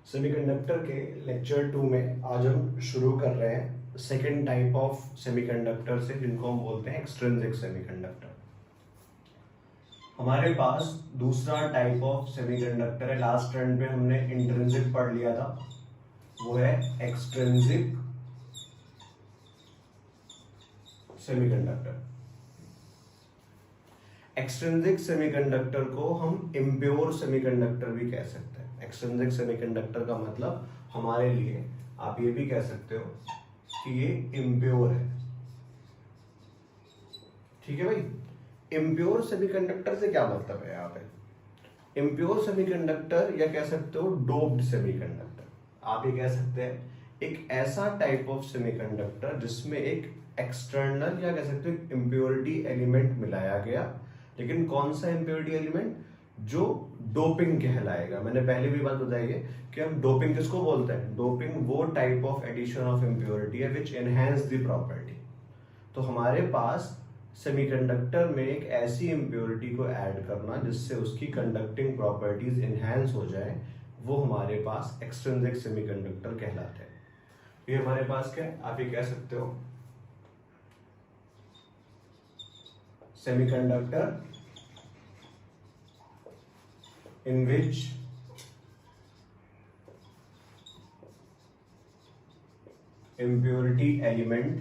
Semiconductor के lecture 2 में आज हम शुरू कर रहे हैं सेकेंड टाइप ऑफ सेमीकंडक्टर से, जिनको हम बोलते हैं एक्सट्रिंसिक सेमीकंडक्टर। हमारे पास दूसरा टाइप ऑफ सेमीकंडक्टर है। लास्ट टर्न पे हमने इंट्रिंसिक पढ़ लिया था, वो है एक्सट्रिंसिक सेमीकंडक्टर। एक्सट्रिंसिक सेमीकंडक्टर को हम इम्प्योर सेमीकंडक्टर भी कह सकते हैं। एक्सट्रिंसिक सेमीकंडक्टर का मतलब हमारे लिए आप ये भी कह सकते हो कि ये इम्प्योर है। ठीक है भाई। इम्प्योर सेमीकंडक्टर से क्या मतलब है यहाँ पे? इम्प्योर सेमीकंडक्टर या कह सकते हो डोप्ड सेमीकंडक्टर। आप ये कह सकते हैं एक ऐसा टाइप ऑफ सेमीकंडक्टर जिसमें एक एक्सटर्नल या कह सकते हो इम्प्योरिटी एलिमेंट मिलाया गया, लेकिन कौन सा इम्प्योरिटी एलिमेंट? जो डोपिंग कहलाएगा। मैंने पहले भी बात बताई है कि हम डोपिंग किसको बोलते हैं? डोपिंग वो type of addition of impurity है विच एनहेंस द प्रॉपर्टी। तो हमारे पास सेमीकंडक्टर में एक ऐसी इम्प्योरिटी को ऐड करना जिससे उसकी कंडक्टिंग प्रॉपर्टीज एनहेंस हो जाए, वो हमारे पास एक्सट्रिंसिक सेमीकंडक्टर कहलाते हैं। ये हमारे पास क्या है? आप ये कह सकते हो semiconductor in which impurity element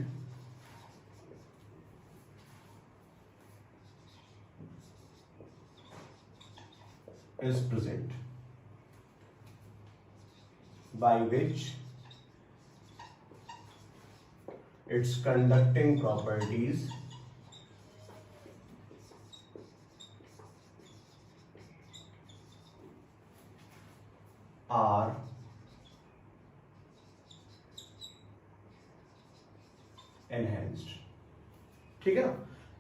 is present, by which its conducting properties are enhanced। ठीक है ना?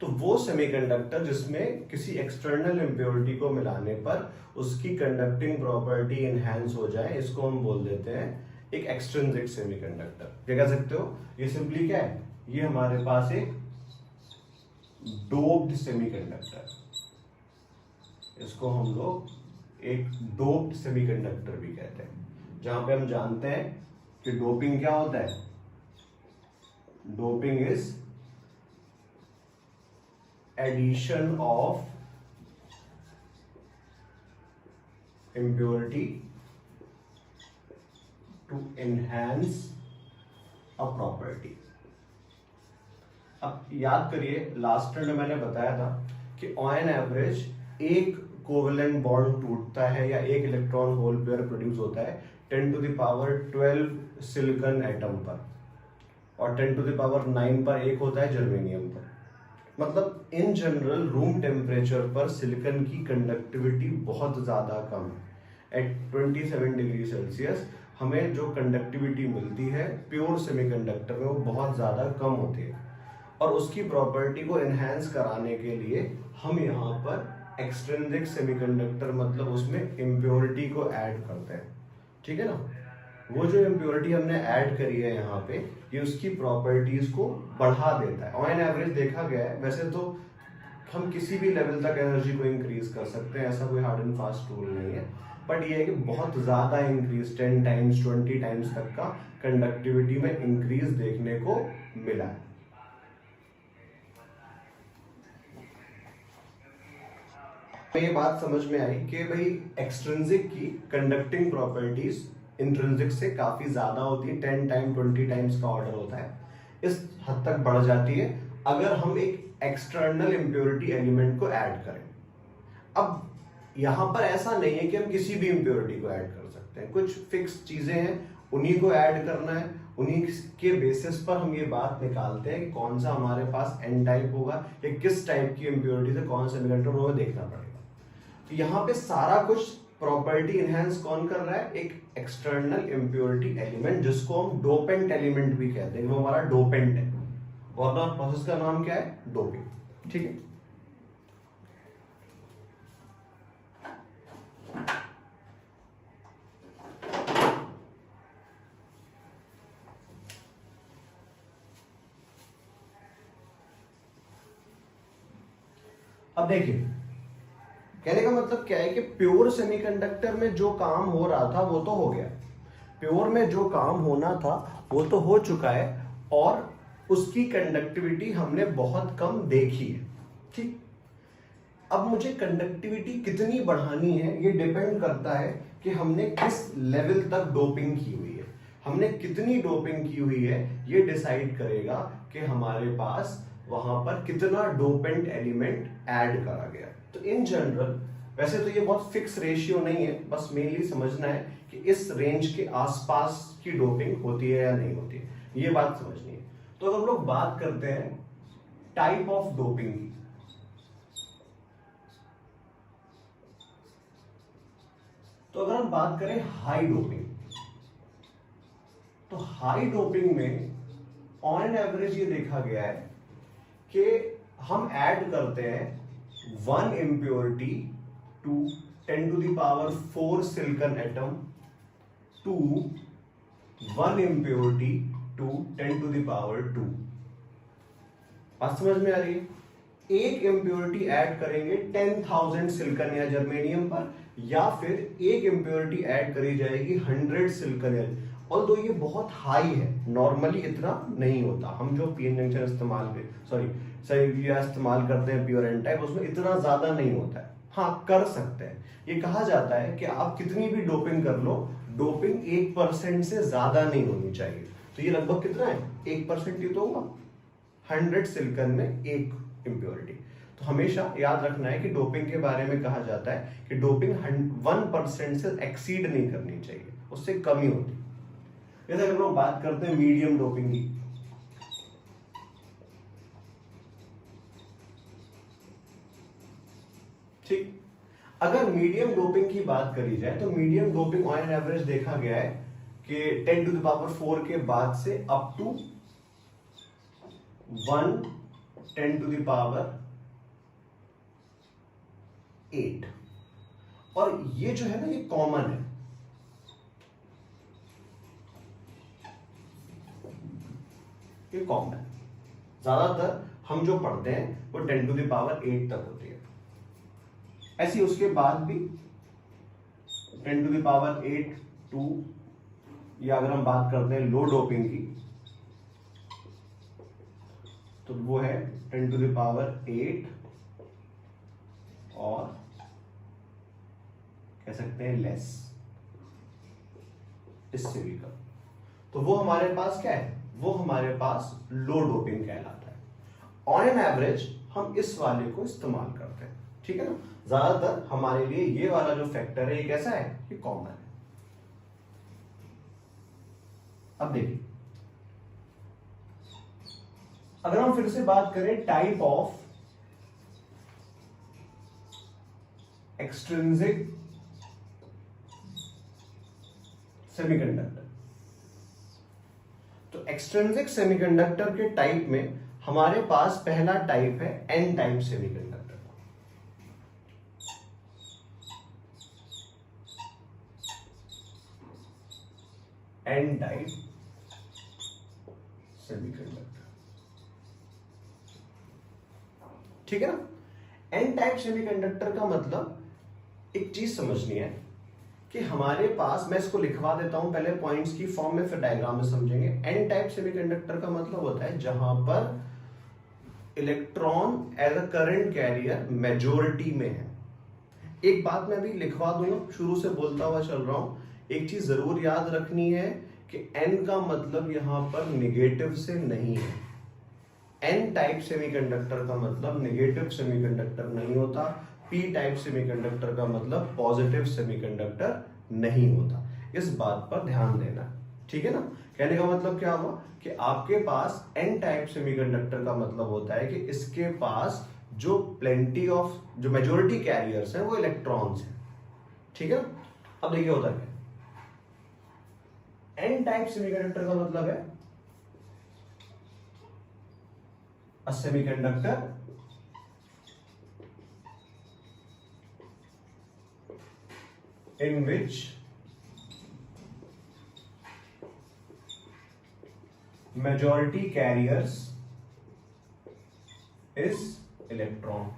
तो वो सेमीकंडक्टर जिसमें किसी एक्सटर्नल इम्प्योरिटी को मिलाने पर उसकी कंडक्टिंग प्रॉपर्टी एनहांस हो जाए, इसको हम बोल देते हैं एक एक्सट्रिंसिक सेमीकंडक्टर। ये कह सकते हो ये सिंपली क्या है? ये हमारे पास एक डोप्ड सेमीकंडक्टर, इसको हम लोग एक डोप्ड सेमीकंडक्टर भी कहते हैं, जहां पे हम जानते हैं कि डोपिंग क्या होता है? Doping is addition of impurity to enhance a property. अब याद करिए, लास्ट टर्न में मैंने बताया था कि ऑन एवरेज एक कोवेलेंट बॉन्ड टूटता है या एक इलेक्ट्रॉन होल पेयर प्रोड्यूस होता है 10 to the power 12 silicon atom पर, और 10 to the power 9 पर एक होता है जर्मेनियम पर। मतलब इन जनरल रूम टेम्परेचर पर सिलिकॉन की कंडक्टिविटी बहुत ज्यादा कम है। एट 27 डिग्री सेल्सियस हमें जो कंडक्टिविटी मिलती है प्योर सेमीकंडक्टर में वो बहुत ज्यादा कम होती है, और उसकी प्रॉपर्टी को एनहांस कराने के लिए हम यहाँ पर एक्सट्रिंसिक सेमीकंडक्टर मतलब उसमें इम्प्योरिटी को ऐड करते हैं। ठीक है ना? वो जो इम्प्योरिटी हमने ऐड करी है यहाँ पे, ये उसकी प्रॉपर्टीज को बढ़ा देता है। ऑन एवरेज देखा गया है, वैसे तो हम किसी भी लेवल तक एनर्जी को इंक्रीज कर सकते हैं, ऐसा कोई हार्ड एंड फास्ट रूल नहीं है, बट ये है कि बहुत ज्यादा इंक्रीज 10 टाइम्स 20 टाइम्स तक का कंडक्टिविटी में इंक्रीज देखने को मिला है। ये बात समझ में आई कि भाई एक्सट्रिंसिक की कंडक्टिंग प्रॉपर्टीज इंट्रिंसिक से काफी ज्यादा होती है, 10 टाइम 20 टाइम्स का ऑर्डर होता है। इस हद तक बढ़ जाती है अगर हम एक एक्सटर्नल इम्प्योरिटी एलिमेंट को ऐड करें। अब यहां पर ऐसा नहीं है कि हम किसी भी इम्प्योरिटी को ऐड कर सकते हैं, कुछ फिक्स चीजें हैं, उन्हीं को ऐड करना है, उन्हीं के बेसिस पर हम ये बात निकालते हैं कि कौन सा हमारे पास एन टाइप होगा या किस टाइप की इम्प्योरिटी से कौन सा सेमीकंडक्टर होगा, देखना पड़ेगा। तो यहाँ पे सारा कुछ प्रॉपर्टी एनहांस कौन कर रहा है? एक एक्सटर्नल इम्प्योरिटी एलिमेंट, जिसको हम डोपेंट एलिमेंट भी कहते हैं, वो हमारा डोपेंट है, और प्रोसेस का नाम क्या है? डोपिंग। ठीक है। अब देखिए, कहने का मतलब क्या है कि प्योर सेमीकंडक्टर में जो काम हो रहा था वो तो हो गया, प्योर में जो काम होना था वो तो हो चुका है और उसकी कंडक्टिविटी हमने बहुत कम देखी है। ठीक, अब मुझे कंडक्टिविटी कितनी बढ़ानी है ये डिपेंड करता है कि हमने किस लेवल तक डोपिंग की हुई है। हमने कितनी डोपिंग की हुई है ये डिसाइड करेगा कि हमारे पास वहां पर कितना डोपेंट एलिमेंट ऐड करा गया। तो इन जनरल वैसे तो ये बहुत फिक्स रेशियो नहीं है, बस मेनली समझना है कि इस रेंज के आसपास की डोपिंग होती है या नहीं होती है, ये बात समझनी है। तो अगर हम लोग बात करते हैं टाइप ऑफ डोपिंग की, तो अगर हम बात करें हाई डोपिंग, तो हाई डोपिंग में ऑन एन एवरेज ये देखा गया है कि हम ऐड करते हैं 1 impurity to 10 to the power 4 silicon atom to 1 impurity to 10 to the power 2। बात समझ में आ रही है? एक इम्प्योरिटी ऐड करेंगे 10,000 सिलिकॉन या जर्मेनियम पर, या फिर एक इम्प्योरिटी ऐड करी जाएगी 100 सिलिकॉन। और तो ये बहुत हाई है, नॉर्मली इतना नहीं होता। हम जो पीएन जंक्शन इस्तेमाल करते हैं प्योर एन टाइप, उसमें इतना ज्यादा नहीं होता है। हाँ, कर सकते हैं। ये कहा जाता है कि आप कितनी भी डोपिंग कर लो, डोपिंग 1% से ज्यादा नहीं होनी चाहिए। तो ये लगभग कितना है, 1% ही तो होगा। 100 सिलिकॉन में एक इम्प्योरिटी। तो हमेशा याद रखना है कि डोपिंग के बारे में कहा जाता है कि डोपिंग 1% से एक्सीड नहीं करनी चाहिए, उससे कम ही होती है। जैसे हम लोग बात करते हैं मीडियम डोपिंग की, ठीक, अगर मीडियम डोपिंग की बात करी जाए तो मीडियम डोपिंग ऑन एवरेज देखा गया है कि 10 to the power 4 के बाद से up to 1 10 to the power 8। और ये जो है ना, ये कॉमन है, ये कॉमन है। ज्यादातर हम जो पढ़ते हैं वो 10 to the power 8 तक होती है। ऐसी उसके बाद भी 10 to the power 8 2, या अगर हम बात करते हैं लो डोपिंग की, तो वो है 10 to the power 8 और कह सकते हैं लेस, इससे भी कम। तो वो हमारे पास क्या है, वो हमारे पास लो डोपिंग कहलाता है। ऑन एन एवरेज हम इस वाले को इस्तेमाल करते हैं, ठीक है ना। ज्यादातर हमारे लिए ये वाला जो फैक्टर है ये कैसा है, ये कॉमन है। अब देखिए, अगर हम फिर से बात करें टाइप ऑफ एक्सट्रिंसिक सेमीकंडक्टर, तो एक्सट्रिंसिक सेमीकंडक्टर के टाइप में हमारे पास पहला टाइप है N type semiconductor. N type semiconductor, ठीक है ना। एन टाइप सेमीकंडक्टर का मतलब एक चीज समझनी है कि हमारे पास, मैं इसको लिखवा देता हूं पहले पॉइंट्स की फॉर्म में, फिर डायग्राम में समझेंगे। एन टाइप सेमीकंडक्टर का मतलब होता है जहां पर electron as a current carrier majority में है। एक बात मैं भी लिखवा दूंगा, शुरू से बोलता हुआ चल रहा हूं, एक चीज जरूर याद रखनी है कि एन का मतलब यहां पर निगेटिव से नहीं है। एन टाइप सेमीकंडक्टर का मतलब निगेटिव सेमीकंडक्टर नहीं होता। पी टाइप सेमीकंडक्टर का मतलब पॉजिटिव सेमीकंडक्टर नहीं होता। इस बात पर ध्यान देना, ठीक है ना। कहने का मतलब क्या हुआ कि आपके पास एन टाइप सेमीकंडक्टर का मतलब होता है कि इसके पास जो प्लेंटी ऑफ, जो मेजोरिटी कैरियर्स हैं वो इलेक्ट्रॉन्स हैं, ठीक है। अब देखिए होता क्या, एन टाइप सेमीकंडक्टर का मतलब है a semiconductor in which majority carriers is electron।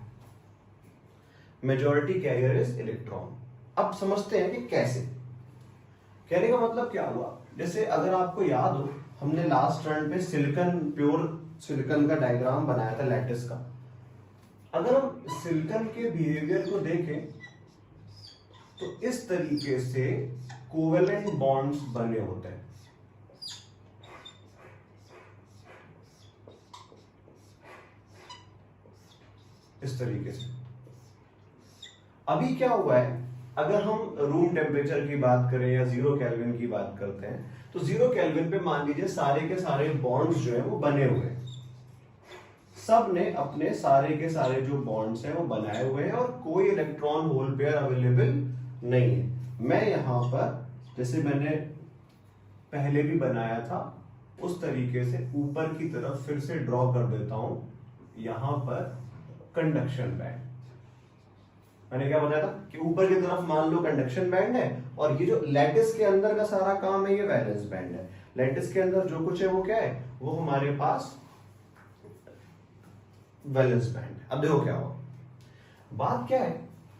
majority carrier is electron। अब समझते हैं कि कैसे। कहने का मतलब क्या हुआ, जैसे अगर आपको याद हो हमने लास्ट टर्न पे सिलिकॉन, प्योर सिलिकॉन का डायग्राम बनाया था लैटिस का। अगर हम सिलिकॉन के बिहेवियर को देखें तो इस तरीके से कोवेलेंट बॉन्ड्स बने होते हैं। इस तरीके से अभी क्या हुआ है, अगर हम रूम टेम्परेचर की बात करें या 0 केल्विन की बात करते हैं तो 0 केल्विन पे मान लीजिए सारे के सारे बॉन्ड्स जो है वो बने हुए हैं, सब ने अपने सारे के सारे जो बॉन्ड्स हैं वो बनाए हुए हैं और कोई इलेक्ट्रॉन होल पेयर अवेलेबल नहीं है। मैं यहां पर जैसे मैंने पहले भी बनाया था उस तरीके से ऊपर की तरफ फिर से ड्रॉ कर देता हूं, यहां पर कंडक्शन बैंड। मैंने क्या बताया था कि ऊपर की तरफ मान लो कंडक्शन बैंड है और ये जो लैटिस के अंदर का सारा काम है ये वैलेंस बैंड है। लैटिस के अंदर जो कुछ है वो क्या है, वो हमारे पास वैलेंस बैंड है। अब देखो क्या हुआ, बात क्या है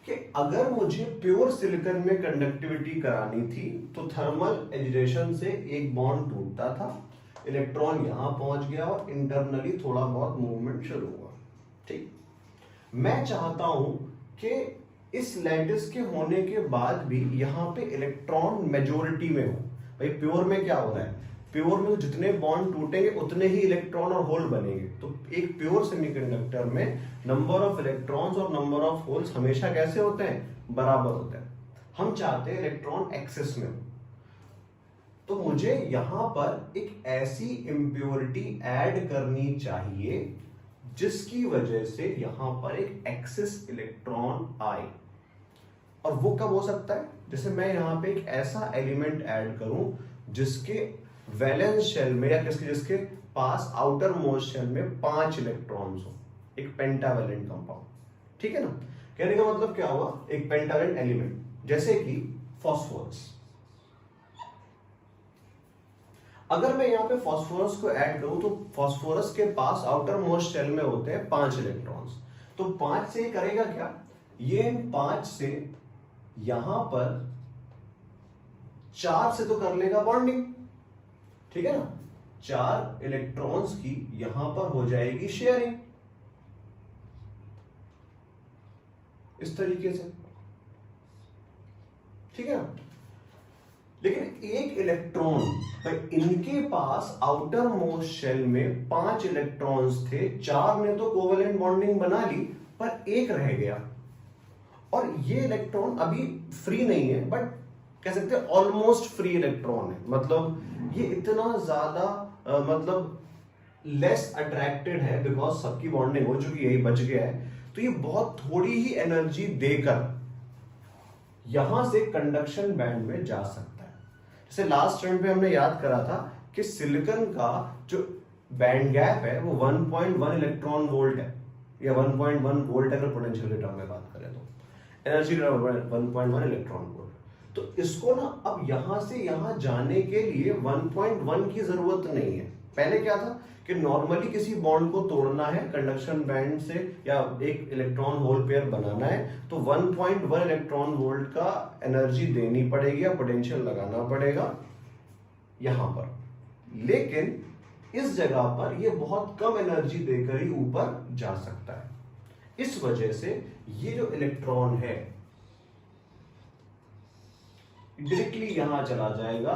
कि अगर मुझे प्योर सिलिकॉन में कंडक्टिविटी करानी थी तो थर्मल एजिटेशन से एक बॉन्ड टूटता था, इलेक्ट्रॉन यहां पहुंच गया और इंटरनली थोड़ा बहुत मूवमेंट शुरू हुआ। ठीक, मैं चाहता हूं कि इस लैटिस के होने के बाद भी यहां पे इलेक्ट्रॉन मेजोरिटी में हो। भाई प्योर में क्या हो रहा है, प्योर में जितने बॉन्ड टूटेंगे उतने ही इलेक्ट्रॉन और होल बनेंगे। तो एक प्योर सेमीकंडक्टर में नंबर ऑफ इलेक्ट्रॉन्स और नंबर ऑफ होल्स हमेशा कैसे होते हैं, बराबर होते हैं। हम चाहते हैं इलेक्ट्रॉन एक्सेस में हो, तो मुझे यहां पर एक ऐसी इम्प्योरिटी ऐड करनी चाहिए जिसकी वजह से यहां पर एक एक्सेस इलेक्ट्रॉन आए। और वो कब हो सकता है, जैसे मैं यहां पे एक ऐसा एलिमेंट ऐड करूं जिसके वैलेंस शेल में या जिसके पास आउटर मोस्ट शेल में 5 इलेक्ट्रॉन्स हो, एक पेंटावैलेंट कंपाउंड। ठीक है ना, कहने का मतलब क्या हुआ, एक पेंटावैलेंट एलिमेंट जैसे कि फास्फोरस। अगर मैं यहां पे फास्फोरस को ऐड करूं तो फास्फोरस के पास आउटर मोस्ट शेल में होते हैं 5 इलेक्ट्रॉन्स। तो 5 से करेगा क्या, ये 5 से यहां पर 4 से तो कर लेगा बॉन्डिंग। ठीक है ना, 4 इलेक्ट्रॉन्स की यहां पर हो जाएगी शेयरिंग इस तरीके से। ठीक है ना, लेकिन एक इलेक्ट्रॉन, इनके पास आउटर मोस्ट शेल में 5 इलेक्ट्रॉन्स थे, 4 ने तो कोवेलेंट बॉन्डिंग बना ली पर एक रह गया और ये इलेक्ट्रॉन अभी फ्री नहीं है, बट कह सकते हैं ऑलमोस्ट फ्री इलेक्ट्रॉन है। मतलब ये इतना ज्यादा मतलब लेस अट्रैक्टेड है बिकॉज सबकी बॉन्डिंग हो चुकी है, यही बच गया है। तो ये बहुत थोड़ी ही एनर्जी देकर यहां से कंडक्शन बैंड में जा सकता है। जैसे लास्ट टर्न पे हमने याद करा था कि सिलिकॉन का जो बैंड गैप है वो 1.1 इलेक्ट्रॉन वोल्ट है या 1.1 वोल्ट अगर पोटेंशियल के टर्म में बात करें तो एनर्जी 1.1 इलेक्ट्रॉन वोल्ट। तो इसको ना अब यहां से यहां जाने के लिए 1.1 की जरूरत नहीं है। पहले क्या था कि नॉर्मली किसी बॉन्ड को तोड़ना है कंडक्शन बैंड से या एक इलेक्ट्रॉन होल पेयर बनाना है तो 1.1 इलेक्ट्रॉन वोल्ट का एनर्जी देनी पड़ेगी या पोटेंशियल लगाना पड़ेगा यहां पर। लेकिन इस जगह पर यह बहुत कम एनर्जी देकर ही ऊपर जा सकता है। इस वजह से ये जो इलेक्ट्रॉन है डायरेक्टली यहां चला जाएगा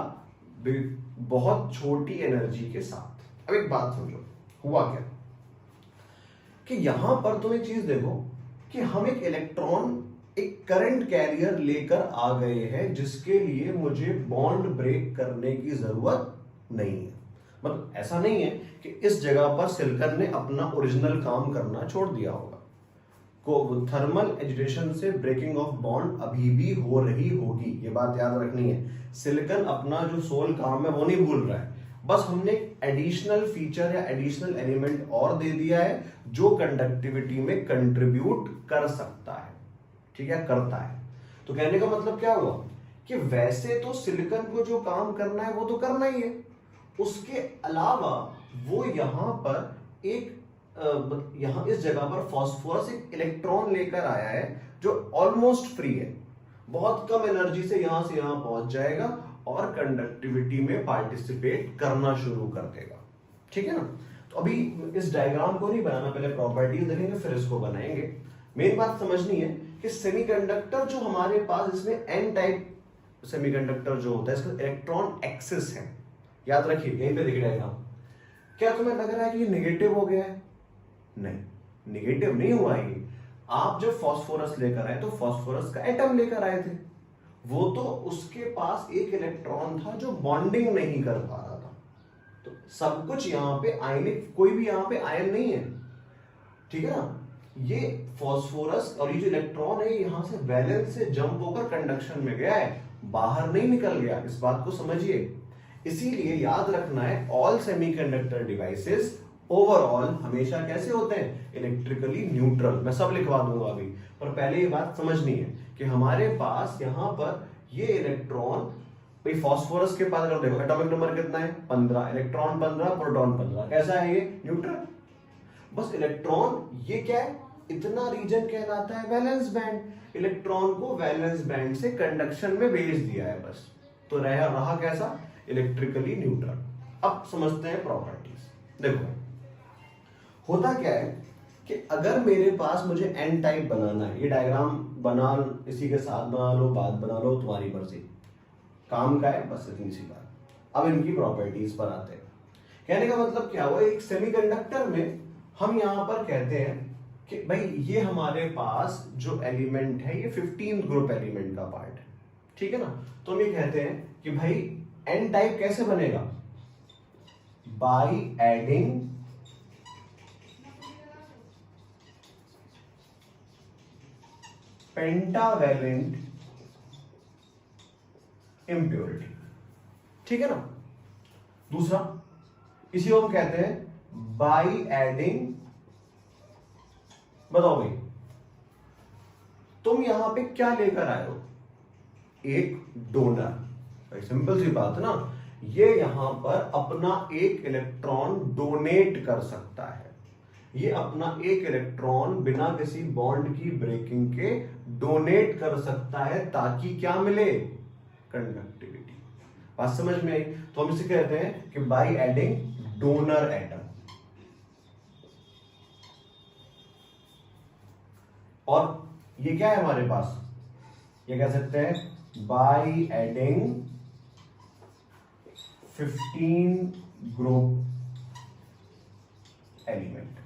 बहुत छोटी एनर्जी के साथ। अब एक बात समझो, हुआ क्या कि यहां पर तुम एक चीज देखो कि हम एक इलेक्ट्रॉन एक करंट कैरियर लेकर आ गए हैं जिसके लिए मुझे बॉन्ड ब्रेक करने की जरूरत नहीं है। मतलब ऐसा नहीं है कि इस जगह पर सिलिकॉन ने अपना ओरिजिनल काम करना छोड़ दिया होगा। को थर्मल एजिटेशन से ब्रेकिंग ऑफ बॉन्ड अभी भी हो रही होगी, ये बात याद रखनी है। सिलिकॉन अपना जो सोल काम है वो नहीं भूल रहा है, बस हमने एडिशनल फीचर या एडिशनल एलिमेंट और दे दिया है जो कंडक्टिविटी में कंट्रीब्यूट कर सकता है। ठीक है, करता है। तो कहने का मतलब क्या हुआ कि वैसे तो सिलिकॉन को जो काम करना है वो तो करना ही है, उसके अलावा वो यहां पर एक यहां इस जगह पर फास्फोरस एक इलेक्ट्रॉन लेकर आया है जो ऑलमोस्ट फ्री है, बहुत कम एनर्जी से यहां पहुंच जाएगा और कंडक्टिविटी में पार्टिसिपेट करना शुरू कर देगा। ठीक है ना। तो अभी इस डायग्राम को नहीं बनाना, पहले प्रॉपर्टीज देखेंगे फिर इसको बनाएंगे। मेन बात समझनी है कि सेमीकंडक्टर जो हमारे पास, इसमें एन टाइप सेमीकंडक्टर जो होता है, इसका इलेक्ट्रॉन एक्सिस है। याद रखिए, यहीं पे देखिए डायग्राम। क्या तुम्हें लग रहा है कि ये नेगेटिव हो गया है? नहीं, नेगेटिव नहीं हुआ ये। आप जब फास्फोरस लेकर आए तो फास्फोरस का एटम लेकर आए थे, वो तो उसके पास एक इलेक्ट्रॉन था जो बॉन्डिंग नहीं कर पा रहा था। तो सब कुछ यहां पे आयनिक, कोई भी यहां पे आयन नहीं है। ठीक है ना। ये फास्फोरस और ये जो इलेक्ट्रॉन है यहां से वैलेंस से जंप होकर कंडक्शन में गया है, बाहर नहीं निकल गया। इस बात को समझिए। इसीलिए याद रखना है, ऑल सेमीकंडक्टर डिवाइसेस ओवरऑल हमेशा कैसे होते हैं? Electrically neutral. मैं सब लिखवा दूंगा अभी, पर पहले ये बात समझनी है कि हमारे पास यहां पर ये इलेक्ट्रॉन, भाई फास्फोरस के पास अगर देखो एटॉमिक नंबर कितना है? 15, इलेक्ट्रॉन 15, प्रोटॉन 15। कैसा है ये? न्यूट्रल। बस इलेक्ट्रॉन ये क्या है? इतना रीजन कहलाता है वैलेंस बैंड। इलेक्ट्रॉन को वैलेंस बैंड से कंडक्शन में भेज दिया है बस, तो रहा कैसा? Electrically neutral. अब समझते हैं प्रॉपर्टीज। देखो होता क्या है कि अगर मेरे पास मुझे एन टाइप बनाना है, ये डायग्राम बना, इसी के साथ बना लो, बाद बना लो, तुम्हारी मर्जी, काम का है, बस इतनी सी बात। अब इनकी प्रॉपर्टीज पर आते हैं। कहने का मतलब क्या हुआ? एक सेमीकंडक्टर में हम यहां पर कहते हैं कि भाई ये हमारे पास जो एलिमेंट है ये 15 ग्रुप एलिमेंट का पार्ट है। ठीक है ना। तो हम ये कहते हैं कि भाई एन टाइप कैसे बनेगा? By adding pentavalent impurity. ठीक है ना। दूसरा, इसी को हम कहते हैं बाय एडिंग, बताओ भाई तुम यहां पे क्या लेकर आए हो? एक डोनर। भाई सिंपल सी बात है ना, ये यहां पर अपना एक इलेक्ट्रॉन डोनेट कर सकता है। ये अपना एक इलेक्ट्रॉन बिना किसी बॉन्ड की ब्रेकिंग के डोनेट कर सकता है, ताकि क्या मिले? कंडक्टिविटी। बात समझ में आई? तो हम इसे कहते हैं कि बाय एडिंग डोनर एटम। और ये क्या है हमारे पास? ये कह सकते हैं बाय एडिंग 15 ग्रुप एलिमेंट।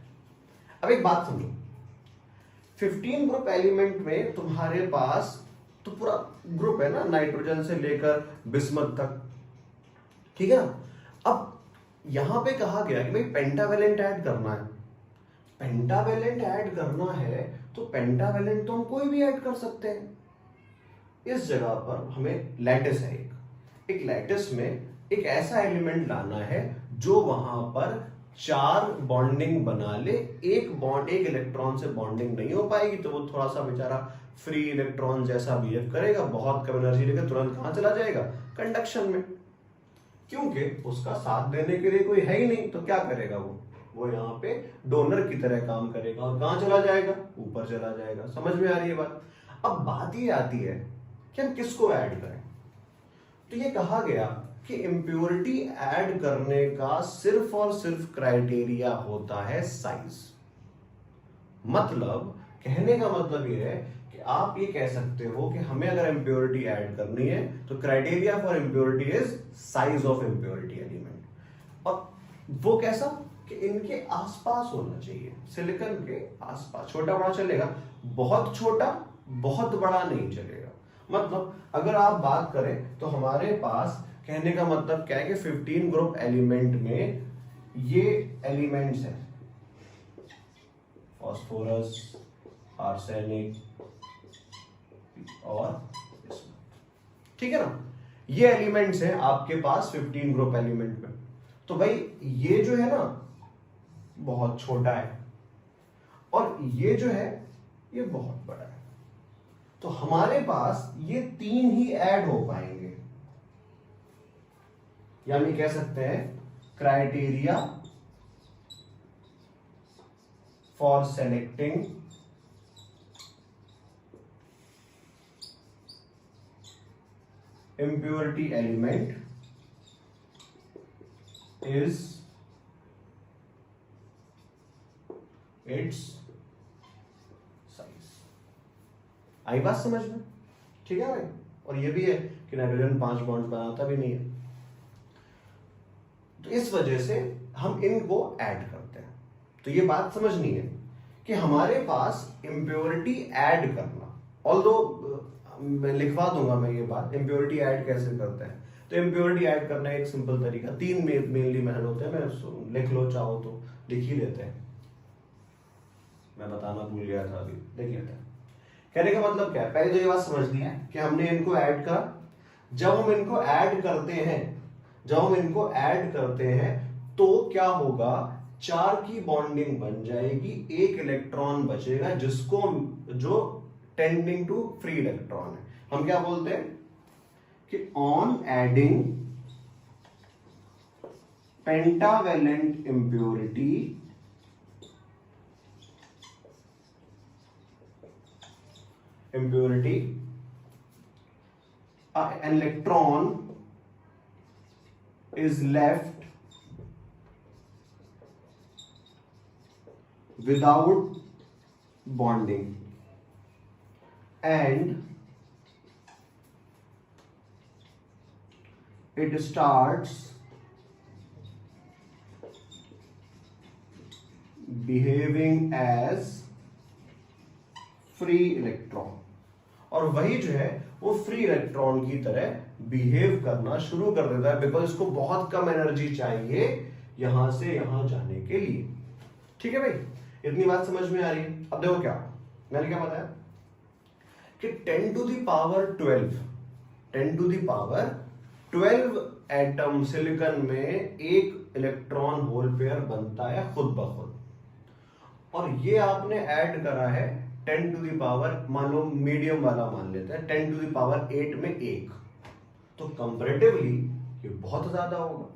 अब एक बात समझो, 15 ग्रुप एलिमेंट में तुम्हारे पास तो पूरा ग्रुप है ना, नाइट्रोजन से लेकर बिस्मथ तक। ठीक है ना। अब यहां पे कहा गया कि भाई पेंटावेलेंट ऐड करना है। पेंटावेलेंट ऐड करना है तो पेंटावेलेंट तो हम कोई भी ऐड कर सकते हैं। इस जगह पर हमें लैटिस है, एक लैटिस में एक ऐसा एलिमेंट लाना है जो वहां पर 4 बॉन्डिंग बना ले। एक बॉन्ड, एक इलेक्ट्रॉन से बॉन्डिंग नहीं हो पाएगी तो वो थोड़ा सा बेचारा फ्री इलेक्ट्रॉन जैसा बिहेव करेगा, बहुत कम एनर्जी लेकर तुरंत कहां चला जाएगा? कंडक्शन में। क्योंकि उसका साथ देने के लिए कोई है ही नहीं, तो क्या करेगा वो यहाँ पे डोनर की तरह काम करेगा और कहां चला जाएगा? ऊपर चला जाएगा। समझ में आ रही है बात? अब बात ये आती है कि हम किसको ऐड करें। तो ये कहा गया कि इम्प्योरिटी ऐड करने का सिर्फ और सिर्फ क्राइटेरिया होता है साइज। मतलब कहने का मतलब ये है कि आप ये कह सकते हो कि हमें अगर इम्प्योरिटी ऐड करनी है तो criteria for impurity is size of impurity element. और वो कैसा? कि इनके आसपास होना चाहिए, सिलिकॉन के आसपास। छोटा बड़ा चलेगा, बहुत छोटा बहुत बड़ा नहीं चलेगा। मतलब अगर आप बात करें तो हमारे पास, कहने का मतलब क्या है कि 15 ग्रुप एलिमेंट में ये एलिमेंट्स हैं, फास्फोरस, आर्सेनिक और ठीक है ना। ये एलिमेंट्स हैं आपके पास 15 ग्रुप एलिमेंट में। तो भाई ये जो है ना बहुत छोटा है और ये जो है ये बहुत बड़ा है, तो हमारे पास ये 3 ही ऐड हो पाएंगे। यानी कह सकते हैं criteria for selecting impurity element is its size। आई बात समझ में? ठीक है भाई। और ये भी है कि नाइट्रोजन 5 बॉन्ड्स बनाता भी नहीं है, तो इस वजह से हम इनको ऐड करते हैं। तो ये बात समझनी है कि हमारे पास इम्प्योरिटी ऐड करना, ऑल्दो मैं लिखवा दूंगा मैं ये बात, इम्प्योरिटी ऐड कैसे करते हैं। तो इम्प्योरिटी ऐड करना एक सिंपल तरीका, 3 मेनली मेथड होते हैं, मैं लिख लो चाहो तो लिख ही लेते हैं, मैं बताना भूल गया था अभी, देख लेते हैं। कहने का मतलब क्या है, पहले तो ये बात समझनी है कि हमने इनको ऐड करा। जब हम इनको ऐड करते हैं तो क्या होगा, 4 की बॉन्डिंग बन जाएगी, 1 इलेक्ट्रॉन बचेगा जिसको जो टेंडिंग टू फ्री इलेक्ट्रॉन है। हम क्या बोलते हैं कि on adding pentavalent impurity an electron is left without bonding and it starts behaving as free electron, और वही जो है वो फ्री इलेक्ट्रॉन की तरह बिहेव करना शुरू कर देता है, बिकॉज इसको बहुत कम एनर्जी चाहिए यहां से यहां जाने के लिए। ठीक है भाई, इतनी बात समझ में आ रही है? अब देखो क्या मैंने क्या बताया कि 10 to the power 12 atom silicon में एक इलेक्ट्रॉन होल पेयर बनता है खुद ब खुद, और ये आपने ऐड करा है 10 टू द पावर, मान लो मीडियम वाला मान लेते हैं, 10 टू द पावर 8 में 1, तो कंपैरेटिवली ये बहुत ज्यादा होगा।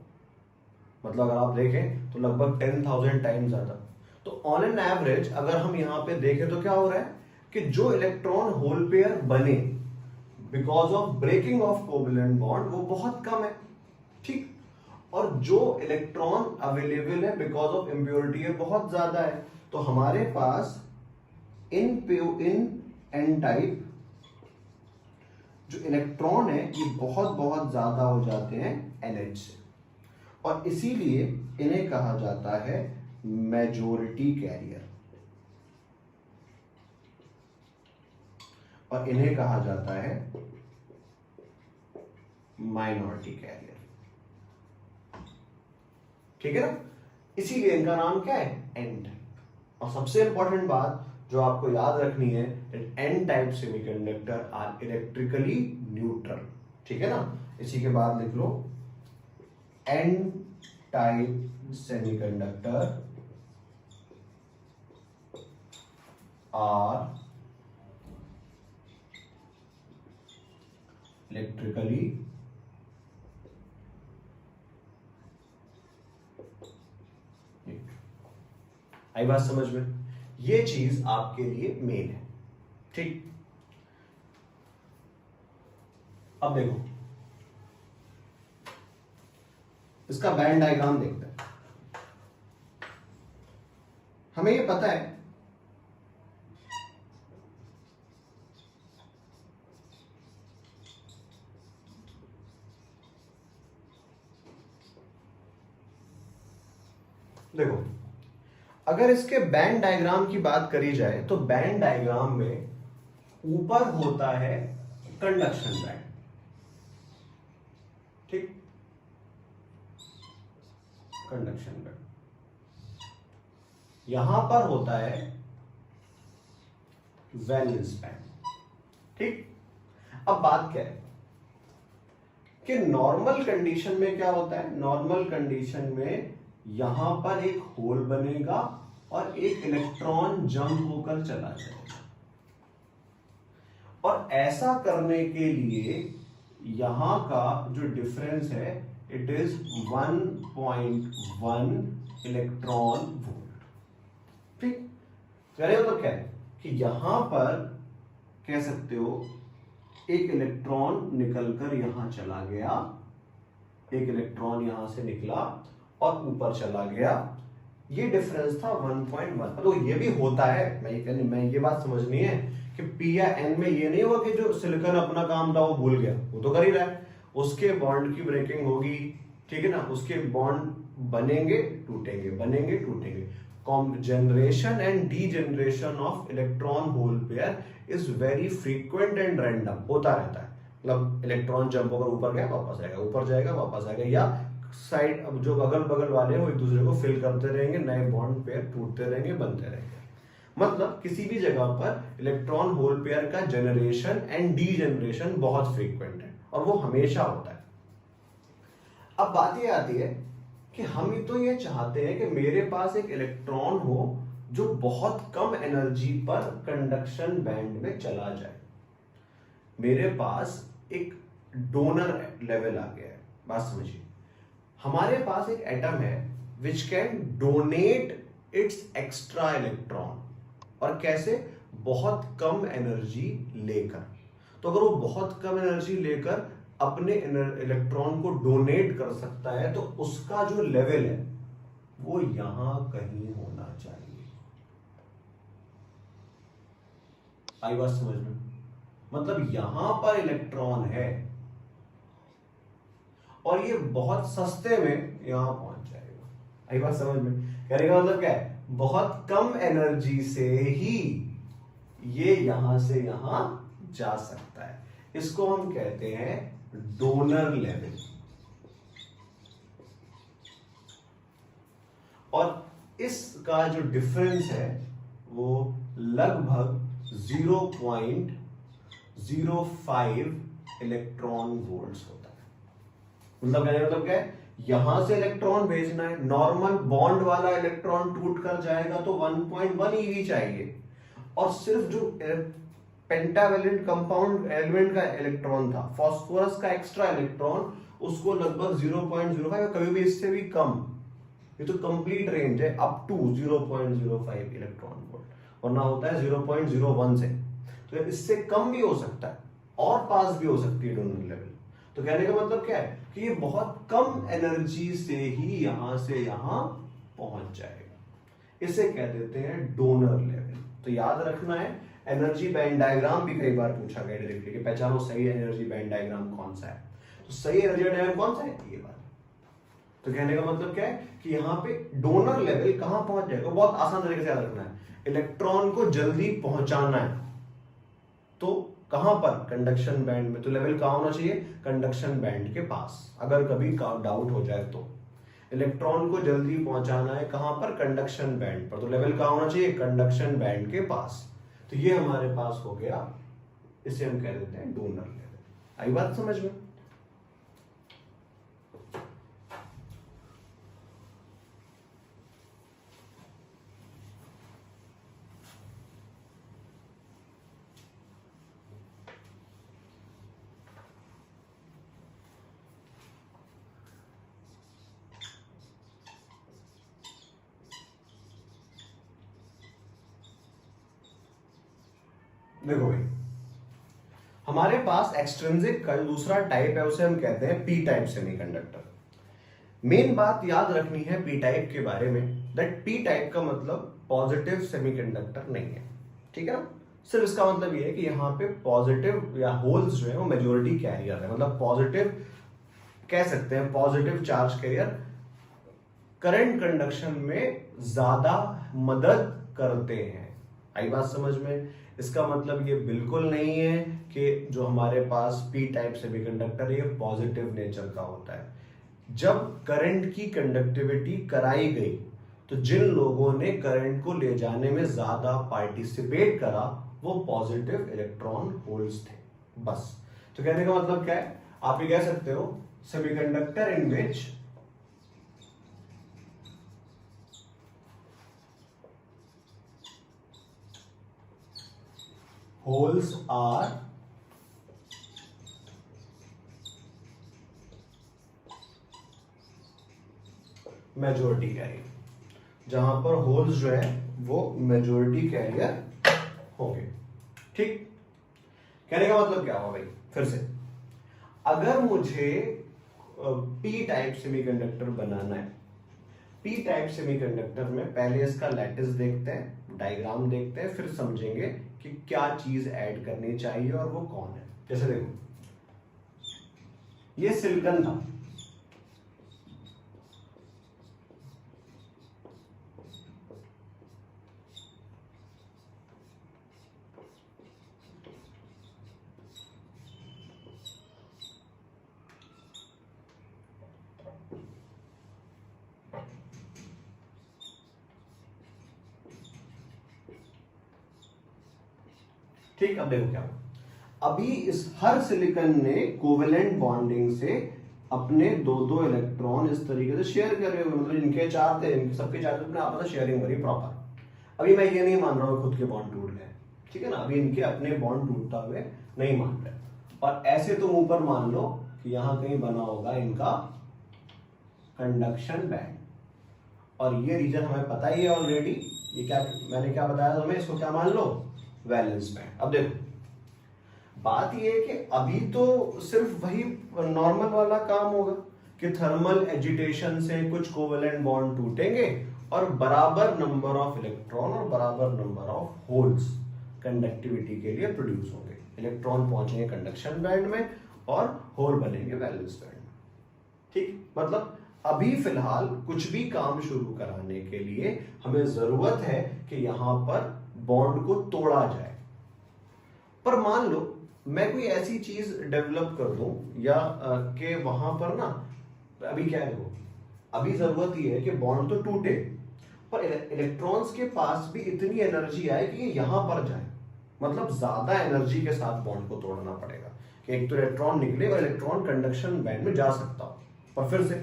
मतलब अगर आप देखें तो लगभग 10,000 टाइम्स ज्यादा। तो ऑन एन एवरेज अगर हम यहां पे देखें तो क्या हो रहा है कि जो इलेक्ट्रॉन होल पेयर बने because of breaking of covalent bond वो बहुत कम है, ठीक, और जो इलेक्ट्रॉन अवेलेबल है बिकॉज ऑफ इम्प्योरिटी है बहुत ज्यादा है। तो हमारे पास इन एन टाइप जो इलेक्ट्रॉन है ये बहुत ज्यादा हो जाते हैं NH से, और इसीलिए इन्हें कहा जाता है मेजॉरिटी कैरियर, और इन्हें कहा जाता है माइनॉरिटी कैरियर। ठीक है ना, इसीलिए इनका नाम क्या है, एन टाइप। और सबसे इंपॉर्टेंट बात जो आपको याद रखनी है, N type semiconductor are electrically neutral. ठीक है ना, इसी के बाद लिख लो N type semiconductor are electrically आई बात समझ में? ये चीज आपके लिए मेन है, ठीक। अब देखो इसका बैंड डायग्राम देखते हैं। हमें ये पता है देखो अगर इसके बैंड डायग्राम की बात करी जाए तो बैंड डायग्राम में ऊपर होता है कंडक्शन बैंड, ठीक, कंडक्शन बैंड, यहां पर होता है वैलेंस बैंड, ठीक। अब बात क्या है कि नॉर्मल कंडीशन में क्या होता है, नॉर्मल कंडीशन में यहां पर एक होल बनेगा और एक इलेक्ट्रॉन जंप होकर चला जाएगा, और ऐसा करने के लिए यहां का जो डिफरेंस है इट इज 1.1 इलेक्ट्रॉन वोल्ट, ठीक। करें तो क्या है कि यहां पर कह सकते हो एक इलेक्ट्रॉन निकलकर यहां चला गया, एक इलेक्ट्रॉन यहां से निकला और ऊपर चला गया, ये डिफरेंस था 1.1। तो ये भी होता है, मैं ये बात समझनी है कि पी या एन में ये नहीं हुआ कि जो सिलिकॉन अपना काम था वो भूल गया, वो तो कर ही रहा है, उसके बॉन्ड की ब्रेकिंग होगी, ठीक है ना, उसके बॉन्ड बनेंगे टूटेंगे, बनेंगे टूटेंगे। Generation and degeneration of electron hole pair is very frequent and random, होता रहता है। मतलब इलेक्ट्रॉन जंप होकर ऊपर गया वापस आएगा, ऊपर जाएगा वापस आएगा, या साइड अब जो अगल बगल वाले हो एक दूसरे को फिल करते रहेंगे, नए बॉन्ड पेयर टूटते रहेंगे, बनते रहेंगे। मतलब किसी भी जगह पर इलेक्ट्रॉन होल पेयर का जनरेशन एंड डीजनरेशन बहुत फ्रीक्वेंट है और वो हमेशा होता है। अब बात ये आती है कि हम ही तो ये चाहते हैं कि मेरे पास एक इलेक्ट्रॉन हो जो बहुत कम एनर्जी पर कंडक्शन बैंड में चला जाए। मेरे पास एक डोनर लेवल आ गया है, बात समझिए। हमारे पास एक एटम है which can donate it's extra electron, और कैसे? बहुत कम एनर्जी लेकर। तो अगर वो बहुत कम एनर्जी लेकर अपने इलेक्ट्रॉन को डोनेट कर सकता है तो उसका जो लेवल है वो यहां कहीं होना चाहिए। आई बात समझ में? मतलब यहां पर इलेक्ट्रॉन है और ये बहुत सस्ते में यहां पहुंच जाएगा। आई बात समझ में? कहने का मतलब क्या है? बहुत कम एनर्जी से ही ये यहां से यहां जा सकता है। इसको हम कहते हैं डोनर लेवल। और इसका जो डिफरेंस है वो लगभग 0.05 इलेक्ट्रॉन वोल्ट्स होता है। मतलब कहने का मतलब क्या है? यहां से इलेक्ट्रॉन भेजना है, नॉर्मल बॉन्ड वाला इलेक्ट्रॉन टूट कर जाएगा तो 1.1 ईवी चाहिए, और सिर्फ जो पेंटावेलेंट कंपाउंड एलिमेंट का इलेक्ट्रॉन था, फास्फोरस का एक्स्ट्रा इलेक्ट्रॉन, उसको लगभग 0.05, कभी भी इससे भी कम। ये तो कंप्लीट रेंज है अप टू 0.05 इलेक्ट्रॉन वोल्ट, वरना होता है 0.01 से। तो इससे कम भी हो सकता है और पास भी हो सकती है डोनर लेवल। तो कहने का मतलब क्या है कि ये बहुत कम एनर्जी से ही यहां से यहां पहुंच जाएगा। इसे कह देते हैं डोनर लेवल। तो याद रखना है, एनर्जी बैंड डायग्राम भी कई बार पूछा गया डायरेक्टली कि पहचानो सही एनर्जी बैंड डायग्राम कौन सा है। तो सही एनर्जी डायग्राम कौन सा है? ये बात। तो कहने का मतलब क्या है कि यहाँ पे डोनर लेवल कहां पहुंच जाएगा? बहुत आसान तरीके से याद रखना है, इलेक्ट्रॉन को जल्दी पहुंचाना है तो कहां पर? कंडक्शन बैंड में। तो लेवल कहां होना चाहिए? कंडक्शन बैंड के पास। अगर कभी डाउट हो जाए तो इलेक्ट्रॉन को जल्दी पहुंचाना है कहां पर? कंडक्शन बैंड पर। तो लेवल कहां होना चाहिए? कंडक्शन बैंड के पास। तो ये हमारे पास हो गया, इसे हम कह देते हैं डोनर लेवल। आई बात समझ में? देखो भाई, हमारे पास एक्सट्रिंसिक का जो दूसरा टाइप है उसे हम कहते हैं पी टाइप सेमीकंडक्टर। मेन बात याद रखनी है पी टाइप के बारे में, दैट पी टाइप का मतलब पॉजिटिव सेमीकंडक्टर नहीं है, ठीक है ना। सिर्फ इसका मतलब ये है कि यहाँ पे पॉजिटिव या होल्स जो है वो मेजोरिटी कैरियर है, मतलब पॉजिटिव कह सकते हैं, positive charge carrier current conduction में ज्यादा मदद करते हैं। आई बात समझ में? इसका मतलब ये बिल्कुल नहीं है कि जो हमारे पास पी टाइप सेमीकंडक्टर है ये पॉजिटिव नेचर का होता है। जब करंट की कंडक्टिविटी कराई गई तो जिन लोगों ने करंट को ले जाने में ज्यादा पार्टिसिपेट करा वो पॉजिटिव इलेक्ट्रॉन होल्स थे, बस। तो कहने का मतलब क्या है? आप ये कह सकते हो semiconductor in which holes are majority carrier, जहां पर होल्स जो है वो मेजोरिटी कैरियर होंगे, ठीक। कहने का मतलब क्या हुआ भाई? फिर से, अगर मुझे पी टाइप सेमीकंडक्टर बनाना है, पी टाइप सेमीकंडक्टर में पहले इसका लैटिस देखते हैं, डायग्राम देखते हैं, फिर समझेंगे कि क्या चीज ऐड करनी चाहिए और वो कौन है। जैसे देखो, ये सिलिकॉन था, ठीक। अब देखो क्या हुआ, अभी इस हर सिलिकॉन ने कोवेलेंट बॉन्डिंग से अपने दो दो इलेक्ट्रॉन इस तरीके से शेयर करे हुए, मतलब इनके चार थे, इनके सबके चार अपने आपस में शेयरिंग करी प्रॉपर। अभी मैं ये नहीं मान रहा हूँ खुद के बॉन्ड टूट गए, ठीक है ना, अभी इनके अपने बॉन्ड टूटता हुए नहीं मान रहे। और ऐसे तुम ऊपर मान लो कि यहां कहीं बना होगा इनका कंडक्शन बैंड, और ये रीजन हमें पता ही है ऑलरेडी। ये क्या मैंने क्या बताया तुम्हें, इसको क्या मान लो, वैलेंस बैंड। अब देखो बात ये है कि अभी तो सिर्फ वही नॉर्मल वाला काम होगा कि थर्मल एजिटेशन से कुछ कोवेलेंट बॉन्ड टूटेंगे और बराबर नंबर ऑफ इलेक्ट्रॉन और बराबर नंबर ऑफ होल्स कंडक्टिविटी के लिए प्रोड्यूस होंगे। इलेक्ट्रॉन पहुंचेंगे कंडक्शन बैंड में और होल बनेंगे वैलेंस बैंड में, ठीक। मतलब अभी फिलहाल कुछ भी काम शुरू कराने के लिए हमें जरूरत है कि यहां पर बॉन्ड को तोड़ा जाए। पर मान लो मैं कोई ऐसी चीज डेवलप कर दूं या कि वहां पर ना, अभी क्या है, देखो अभी जरूरत ये है कि बॉन्ड तो टूटे पर इलेक्ट्रॉन्स के पास भी इतनी एनर्जी आए कि ये यहां पर जाए, मतलब ज्यादा एनर्जी के साथ बॉन्ड को तोड़ना पड़ेगा कि एक तो इलेक्ट्रॉन निकले और इलेक्ट्रॉन कंडक्शन बैंड में जा सकता हो। पर फिर से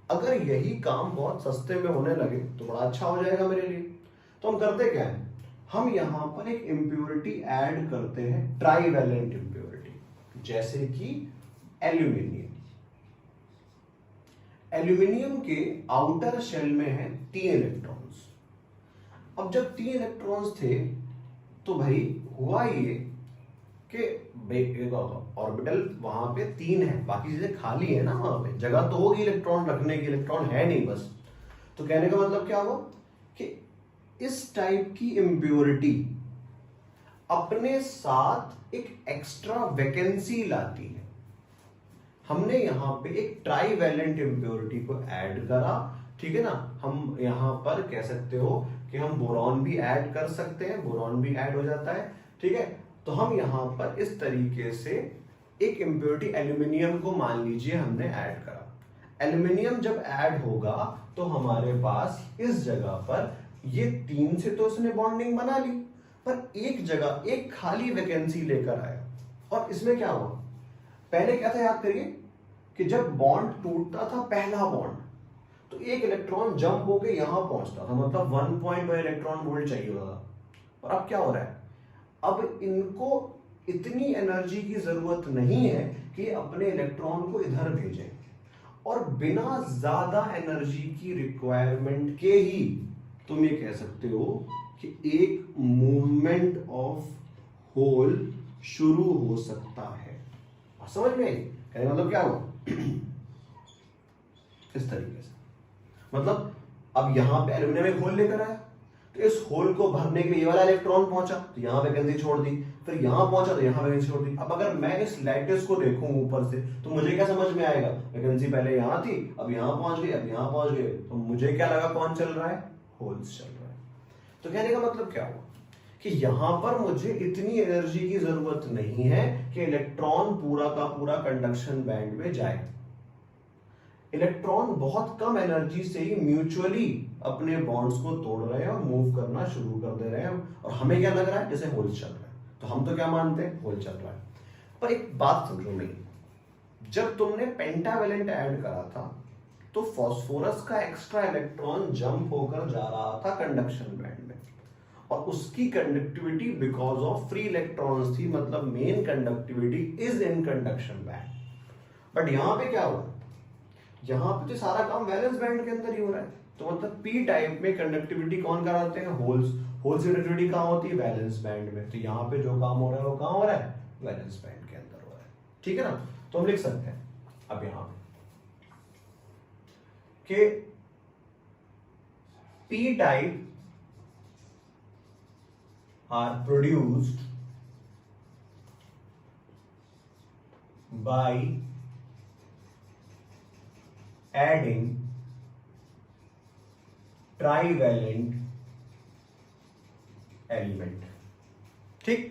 अगर यही काम बहुत सस्ते में होने लगे तो बड़ा अच्छा हो जाएगा मेरे लिए। तो हम करते क्या है, हम यहां पर एक इंप्योरिटी ऐड करते हैं, ट्राईवैलेंट इंप्योरिटी, जैसे कि एल्यूमिनियम। एल्यूमिनियम के आउटर शेल में है 3 इलेक्ट्रॉन्स। अब जब 3 इलेक्ट्रॉन्स थे तो भाई हुआ ये कि ऑर्बिटल वहां पे 3 है, बाकी चीजें खाली है ना, वहां पे जगह तो होगी इलेक्ट्रॉन रखने की, इलेक्ट्रॉन है नहीं बस। तो कहने का मतलब क्या हुआ कि इस टाइप की इंप्योरिटी अपने साथ एक एक्स्ट्रा वैकेंसी लाती है। हमने यहां पे एक ट्राईवैलेंट इंप्योरिटी को ऐड करा, ठीक है ना। हम यहां पर कह सकते हो कि हम बोरॉन भी ऐड कर सकते हैं, बोरॉन भी ऐड हो जाता है, ठीक है। तो हम यहां पर इस तरीके से एक इंप्योरिटी एल्यूमिनियम को मान लीजिए हमने ऐड करा। एल्यूमिनियम जब ऐड होगा तो हमारे पास इस जगह पर ये 3 से तो उसने बॉन्डिंग बना ली, पर एक जगह एक खाली वैकेंसी लेकर आया। और इसमें क्या हुआ, पहले क्या था याद करिए कि जब बॉन्ड टूटता था पहला बॉन्ड, तो एक इलेक्ट्रॉन जंप होकर यहां पहुंचता था, मतलब 1.1 इलेक्ट्रॉन वोल्ट चाहिए होता था। और अब क्या हो रहा है, अब इनको इतनी एनर्जी की जरूरत नहीं है कि अपने इलेक्ट्रॉन को इधर भेजें, और बिना ज्यादा एनर्जी की रिक्वायरमेंट के ही तुम ये कह सकते हो कि एक मूवमेंट ऑफ होल शुरू हो सकता है। समझ में कहने का मतलब क्या हुआ इस तरीके से, मतलब अब यहां पे एल्यूमिनियम एक होल लेकर आया, तो इस होल को भरने के लिए ये वाला इलेक्ट्रॉन पहुंचा तो यहां वैकेंसी छोड़ दी, फिर यहां पहुंचा तो यहां वैकेंसी छोड़ दी। अब अगर मैं इस लैटिस को देखूं ऊपर से तो मुझे क्या समझ में आएगा, वैकेंसी पहले यहां थी, अब यहां पहुंच गई, अब यहां पहुंच गए, तो मुझे क्या लगा कौन चल रहा है, होल्स चल रहा है। तो कहने का मतलब क्या हुआ कि यहां पर मुझे इतनी एनर्जी की जरूरत नहीं है कि इलेक्ट्रॉन पूरा का पूरा कंडक्शन बैंड में जाए। इलेक्ट्रॉन बहुत कम एनर्जी से ही म्यूचुअली अपने बॉन्ड्स को तोड़ रहे हैं और मूव करना शुरू कर दे रहे हैं, और हमें क्या लग रहा है जैसे होल्स चल रहा है, तो हम तो क्या मानते हैं, होल चल रहा है। पर एक बात समझो मेरी, जब तुमने पेंटावेलेंट ऐड करा था तो फास्फोरस का एक्स्ट्रा इलेक्ट्रॉन जंप होकर जा रहा था कंडक्शन बैंड में, और उसकी conductivity because of free electrons थी, मतलब main conductivity is in conduction band. But यहां पे क्या हुआ, यहां पे तो सारा काम वैलेंस बैंड के अंदर ही हो रहा है, तो मतलब पी टाइप में कंडक्टिविटी कौन कराते हैं, होल्स। होल्स की कंडक्टिविटी कहां होती है, वैलेंस बैंड में। तो यहां पे जो काम हो रहा है वो कहां हो रहा है, वैलेंस बैंड के अंदर हो रहा है। ठीक है ना। तो हम लिख सकते हैं अब यहां कि P type are produced by adding trivalent element। ठीक।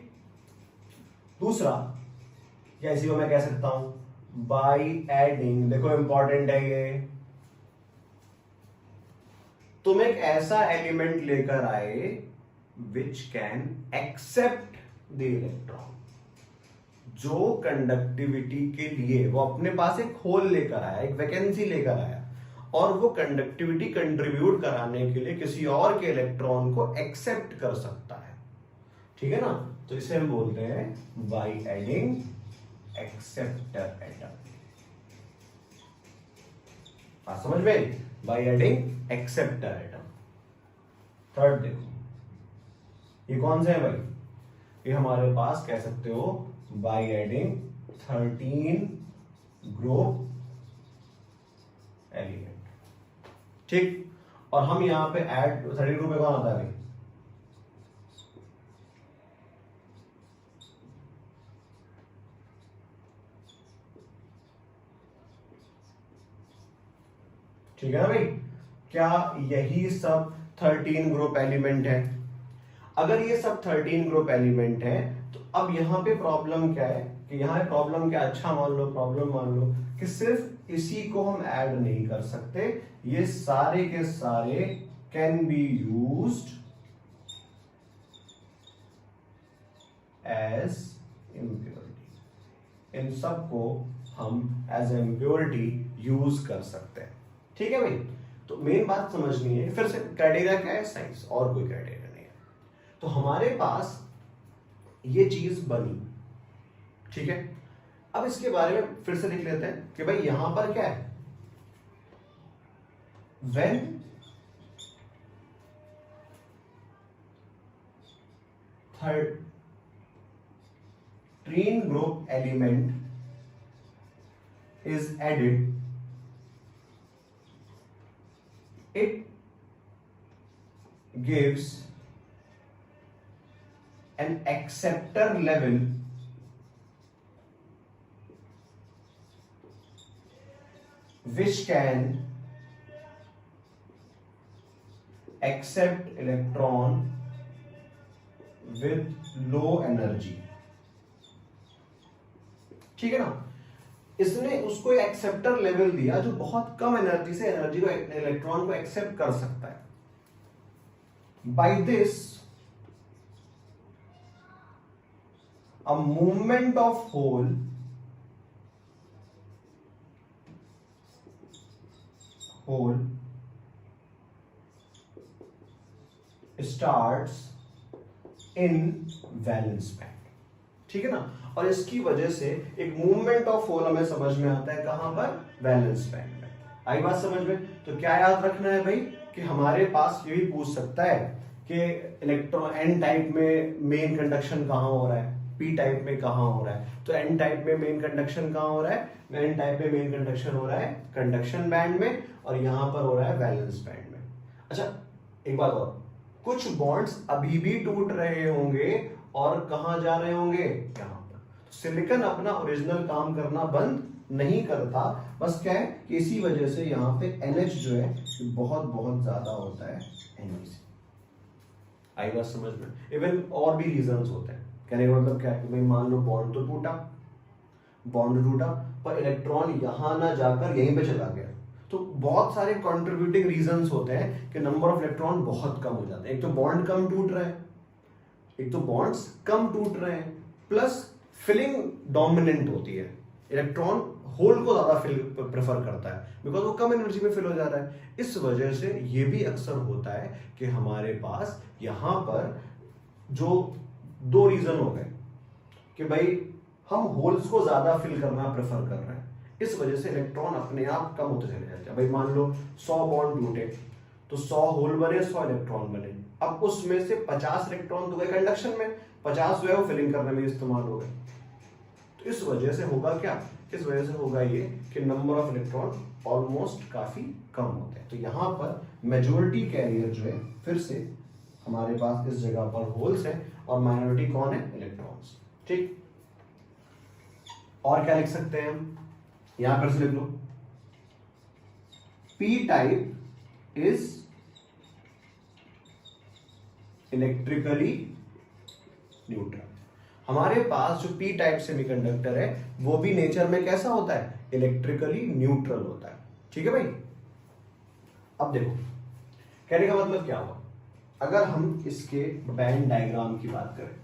दूसरा या इसी को मैं कह सकता हूं बाई एडिंग, देखो इंपॉर्टेंट है ये, तुम एक ऐसा एलिमेंट लेकर आए which can accept the electron, जो कंडक्टिविटी के लिए वो अपने पास एक होल लेकर आया, एक वैकेंसी लेकर आया, और वो कंडक्टिविटी कंट्रीब्यूट कराने के लिए किसी और के इलेक्ट्रॉन को एक्सेप्ट कर सकता है। ठीक है ना। तो इसे हम बोलते हैं बाय एडिंग एक्सेप्टर एटम। समझ में, by adding acceptor atom. Third देखो, ये कौन से है भाई, ये हमारे पास कह सकते हो बाय एडिंग 13 ग्रुप एलिमेंट। ठीक। और हम यहां पे ऐड 13 ग्रुप में कौन आता है भाई, ठीक है ना भाई। क्या यही सब 13 ग्रुप एलिमेंट है? अगर ये सब 13 ग्रुप एलिमेंट है तो अब यहां पे प्रॉब्लम क्या है कि यहां प्रॉब्लम क्या, अच्छा मान लो प्रॉब्लम मान लो कि सिर्फ इसी को हम ऐड नहीं कर सकते, ये सारे के सारे can be used as impurity. इन सबको हम एज इम्प्योरिटी यूज कर सकते हैं। ठीक है भाई। तो मेन बात समझनी है, फिर से क्राइटेरिया क्या है, साइंस, और कोई क्राइटेरिया नहीं है। तो हमारे पास ये चीज बनी। ठीक है। अब इसके बारे में फिर से लिख लेते हैं कि भाई यहां पर क्या है, when thirteen group element is added, it gives an acceptor level which can accept electron with low energy। ठीक है ना। इसने उसको एक्सेप्टर लेवल दिया जो बहुत कम एनर्जी से एनर्जी को, इलेक्ट्रॉन को एक्सेप्ट कर सकता है। By this a movement of hole starts in valence band. ठीक है ना। और इसकी वजह से एक मूवमेंट ऑफ होल हमें समझ में आता है कहां पर, वैलेंस बैंड में। आई बात समझ में। तो क्या याद रखना है भाई कि हमारे पास ये भी पूछ सकता है कि इलेक्ट्रॉन एन टाइप में मेन कंडक्शन कहां हो रहा है, पी टाइप में कहां हो रहा है। तो एन टाइप में मेन कंडक्शन कहां हो रहा है, एन टाइप में मेन कंडक्शन हो रहा है कंडक्शन बैंड में, और यहां पर हो रहा है वैलेंस बैंड में। अच्छा एक बात और, कुछ बॉन्ड्स अभी भी टूट रहे होंगे और कहां जा रहे होंगे, यहां पर। सिलिकॉन अपना ओरिजिनल काम करना बंद नहीं करता, बस क्या है कि इसी वजह से यहां पे NH जो है बहुत बहुत ज्यादा होता है Ne से। आई बात समझ में। इवन और भी रीजंस होते हैं। कहने का मतलब क्या है कि भाई मान लो बॉन्ड तो टूटा, बॉन्ड टूटा पर इलेक्ट्रॉन यहां ना जाकर यहीं पे चला गया, तो बहुत सारे कंट्रीब्यूटिंग रीजंस होते हैं कि नंबर ऑफ इलेक्ट्रॉन बहुत कम हो जाते हैं। एक तो बॉन्ड कम टूट रहा है, एक तो बॉन्ड्स कम टूट रहे हैं, प्लस फिलिंग डोमिनेंट होती है। इलेक्ट्रॉन होल को ज्यादा फिल प्रेफर करता है बिकॉज वो कम एनर्जी में फिल हो जा रहा है। इस वजह से ये भी अक्सर होता है कि हमारे पास यहां पर जो दो रीजन हो गए कि भाई हम होल्स को ज्यादा फिल करना प्रेफर कर रहे हैं, इस वजह से इलेक्ट्रॉन अपने आप कम होते चले जाते हैं। भाई मान लो 100 बॉन्ड टूटे तो 100 होल बने, 100 इलेक्ट्रॉन बने। अब उसमें से 50 इलेक्ट्रॉन तो गए कंडक्शन में, 50 जो है वो फिलिंग करने में इस्तेमाल हो गए। तो इस वजह से होगा क्या, इस वजह से होगा ये कि नंबर ऑफ इलेक्ट्रॉन ऑलमोस्ट काफी कम होते हैं। तो यहां पर मेजॉरिटी कैरियर जो है, फिर से हमारे पास इस जगह पर होल्स है और माइनॉरिटी कौन है, इलेक्ट्रॉन्स। ठीक, और क्या लिख सकते हैं हम, यहां पर से लिख लो, P type is electrically neutral. हमारे पास जो पी टाइप सेमीकंडक्टर है वो भी नेचर में कैसा होता है, इलेक्ट्रिकली न्यूट्रल होता है। ठीक है भाई। अब देखो कहने का मतलब क्या हुआ, अगर हम इसके बैंड डायग्राम की बात करें,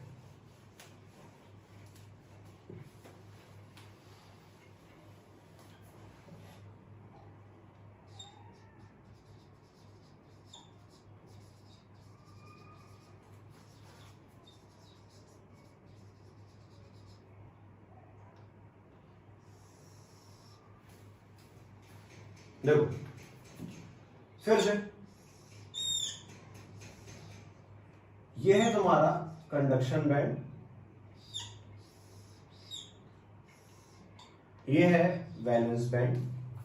देखो फिर से ये है तुम्हारा कंडक्शन बैंड, ये है वैलेंस बैंड।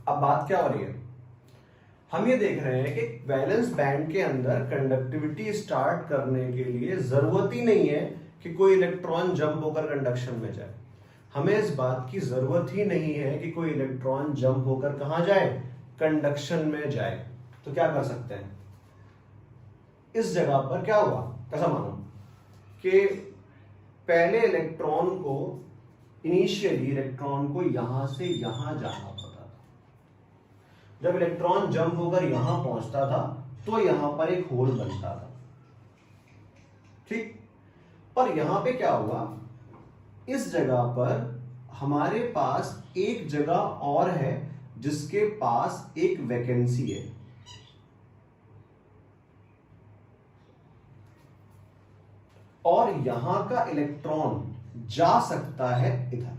अब बात क्या हो रही है, हम ये देख रहे हैं कि वैलेंस बैंड के अंदर कंडक्टिविटी स्टार्ट करने के लिए जरूरत ही नहीं है कि कोई इलेक्ट्रॉन जंप होकर कंडक्शन में जाए। हमें इस बात की जरूरत ही नहीं है कि कोई इलेक्ट्रॉन जंप होकर कहां जाए, कंडक्शन में जाए। तो क्या कर सकते हैं, इस जगह पर क्या हुआ, कैसा मानो कि पहले इलेक्ट्रॉन को, इनिशियली इलेक्ट्रॉन को यहां से यहां जाना पड़ता था। जब इलेक्ट्रॉन जंप होकर यहां पहुंचता था तो यहां पर एक होल बनता था। ठीक, पर यहां पे क्या हुआ, इस जगह पर हमारे पास एक जगह और है जिसके पास एक वैकेंसी है। और यहां का इलेक्ट्रॉन जा सकता है इधर।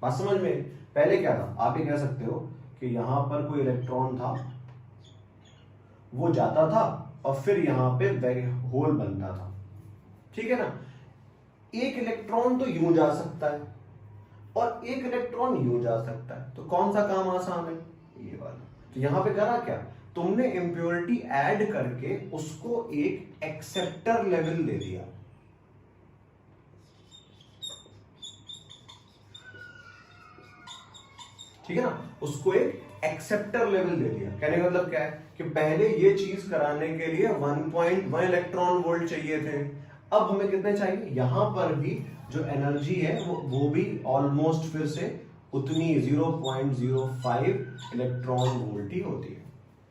बात समझ में, पहले क्या था, आप ये कह सकते हो कि यहां पर कोई इलेक्ट्रॉन था, वो जाता था और फिर यहां पे होल बनता था। ठीक है ना, एक इलेक्ट्रॉन तो यूं जा सकता है और एक इलेक्ट्रॉन यूं जा सकता है, तो कौन सा काम आसान है, ये वाला। तो यहां पे करा क्या, तुमने इंप्योरिटी ऐड करके उसको एक एक्सेप्टर लेवल दे दिया। ठीक है ना, उसको एक एक्सेप्टर लेवल दे दिया। कहने का मतलब क्या है कि पहले ये चीज कराने के लिए 1.1 इलेक्ट्रॉन वोल्ट चाहिए थे, अब हमें कितने चाहिए, यहां पर भी जो एनर्जी है वो भी ऑलमोस्ट फिर से उतनी 0.05 इलेक्ट्रॉन वोल्ट ही होती है।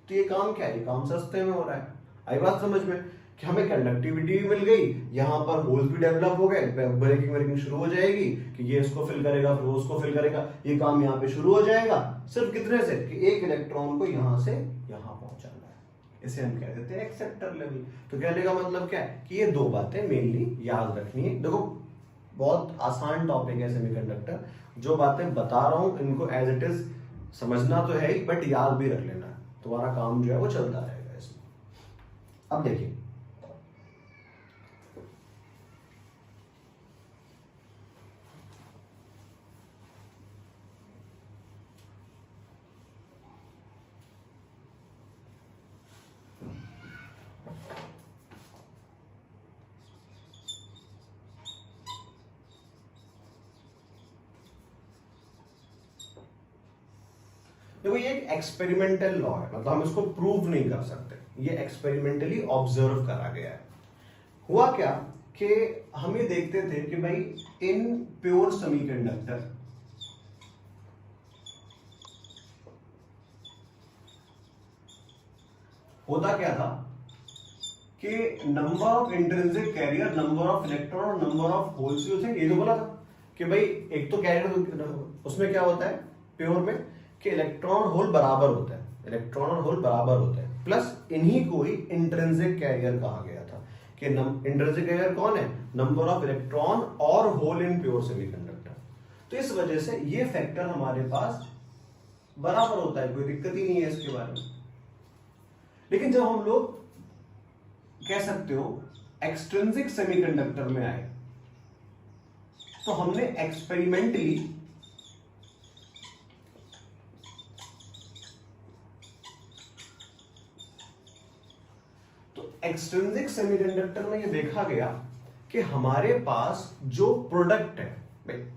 तो ये काम क्या है, ये काम सस्ते में हो रहा है। आई बात समझ में कि हमें कंडक्टिविटी भी मिल गई, यहां पर होल्स भी डेवलप हो गए, ब्रेकिंग शुरू हो जाएगी कि ये इसको फिल करेगा फिर वो उसको फिल करेगा, ये काम यहां पे शुरू हो जाएगा। सिर्फ कितने से, कि एक इलेक्ट्रॉन को यहां से यहां पहुंचाना है, इसे हम कह देते हैं एक्सेप्टर लेवल। तो कहने का मतलब क्या है कि ये दो बातें मेनली याद रखनी है। देखो बहुत आसान टॉपिक है सेमीकंडक्टर, जो बातें बता रहा हूं इनको एज इट इज समझना तो है ही, बट याद भी रख लेना है, तुम्हारा काम जो है वो चलता रहेगा इसमें। अब देखिए देखो, ये एक एक्सपेरिमेंटल लॉ है, मतलब हम इसको प्रूव नहीं कर सकते, ये एक्सपेरिमेंटली ऑब्जर्व करा गया है। हुआ क्या कि हम ये देखते थे कि भाई इन प्योर सेमीकंडक्टर होता क्या था कि number of intrinsic carrier, number of electron और नंबर ऑफ होल्स यूज है। ये तो बोला था कि भाई एक तो कैरियर, उसमें क्या होता है प्योर में कि इलेक्ट्रॉन होल बराबर होता है, इलेक्ट्रॉन और होल बराबर होते हैं, प्लस इन्हीं को ही इंट्रिंसिक कैरियर कहा गया था कि इंट्रिंसिक कैरियर कौन है, नंबर ऑफ इलेक्ट्रॉन और होल इन प्योर सेमीकंडक्टर। तो इस वजह से ये फैक्टर हमारे पास बराबर होता है, कोई दिक्कत ही नहीं है इसके बारे में। लेकिन जब हम लोग कह सकते हो एक्सट्रिंसिक सेमीकंडक्टर में आए, तो हमने एक्सपेरिमेंटली एक्सट्रिंसिक सेमीकंडक्टर में ये देखा गया कि हमारे पास जो प्रोडक्ट है,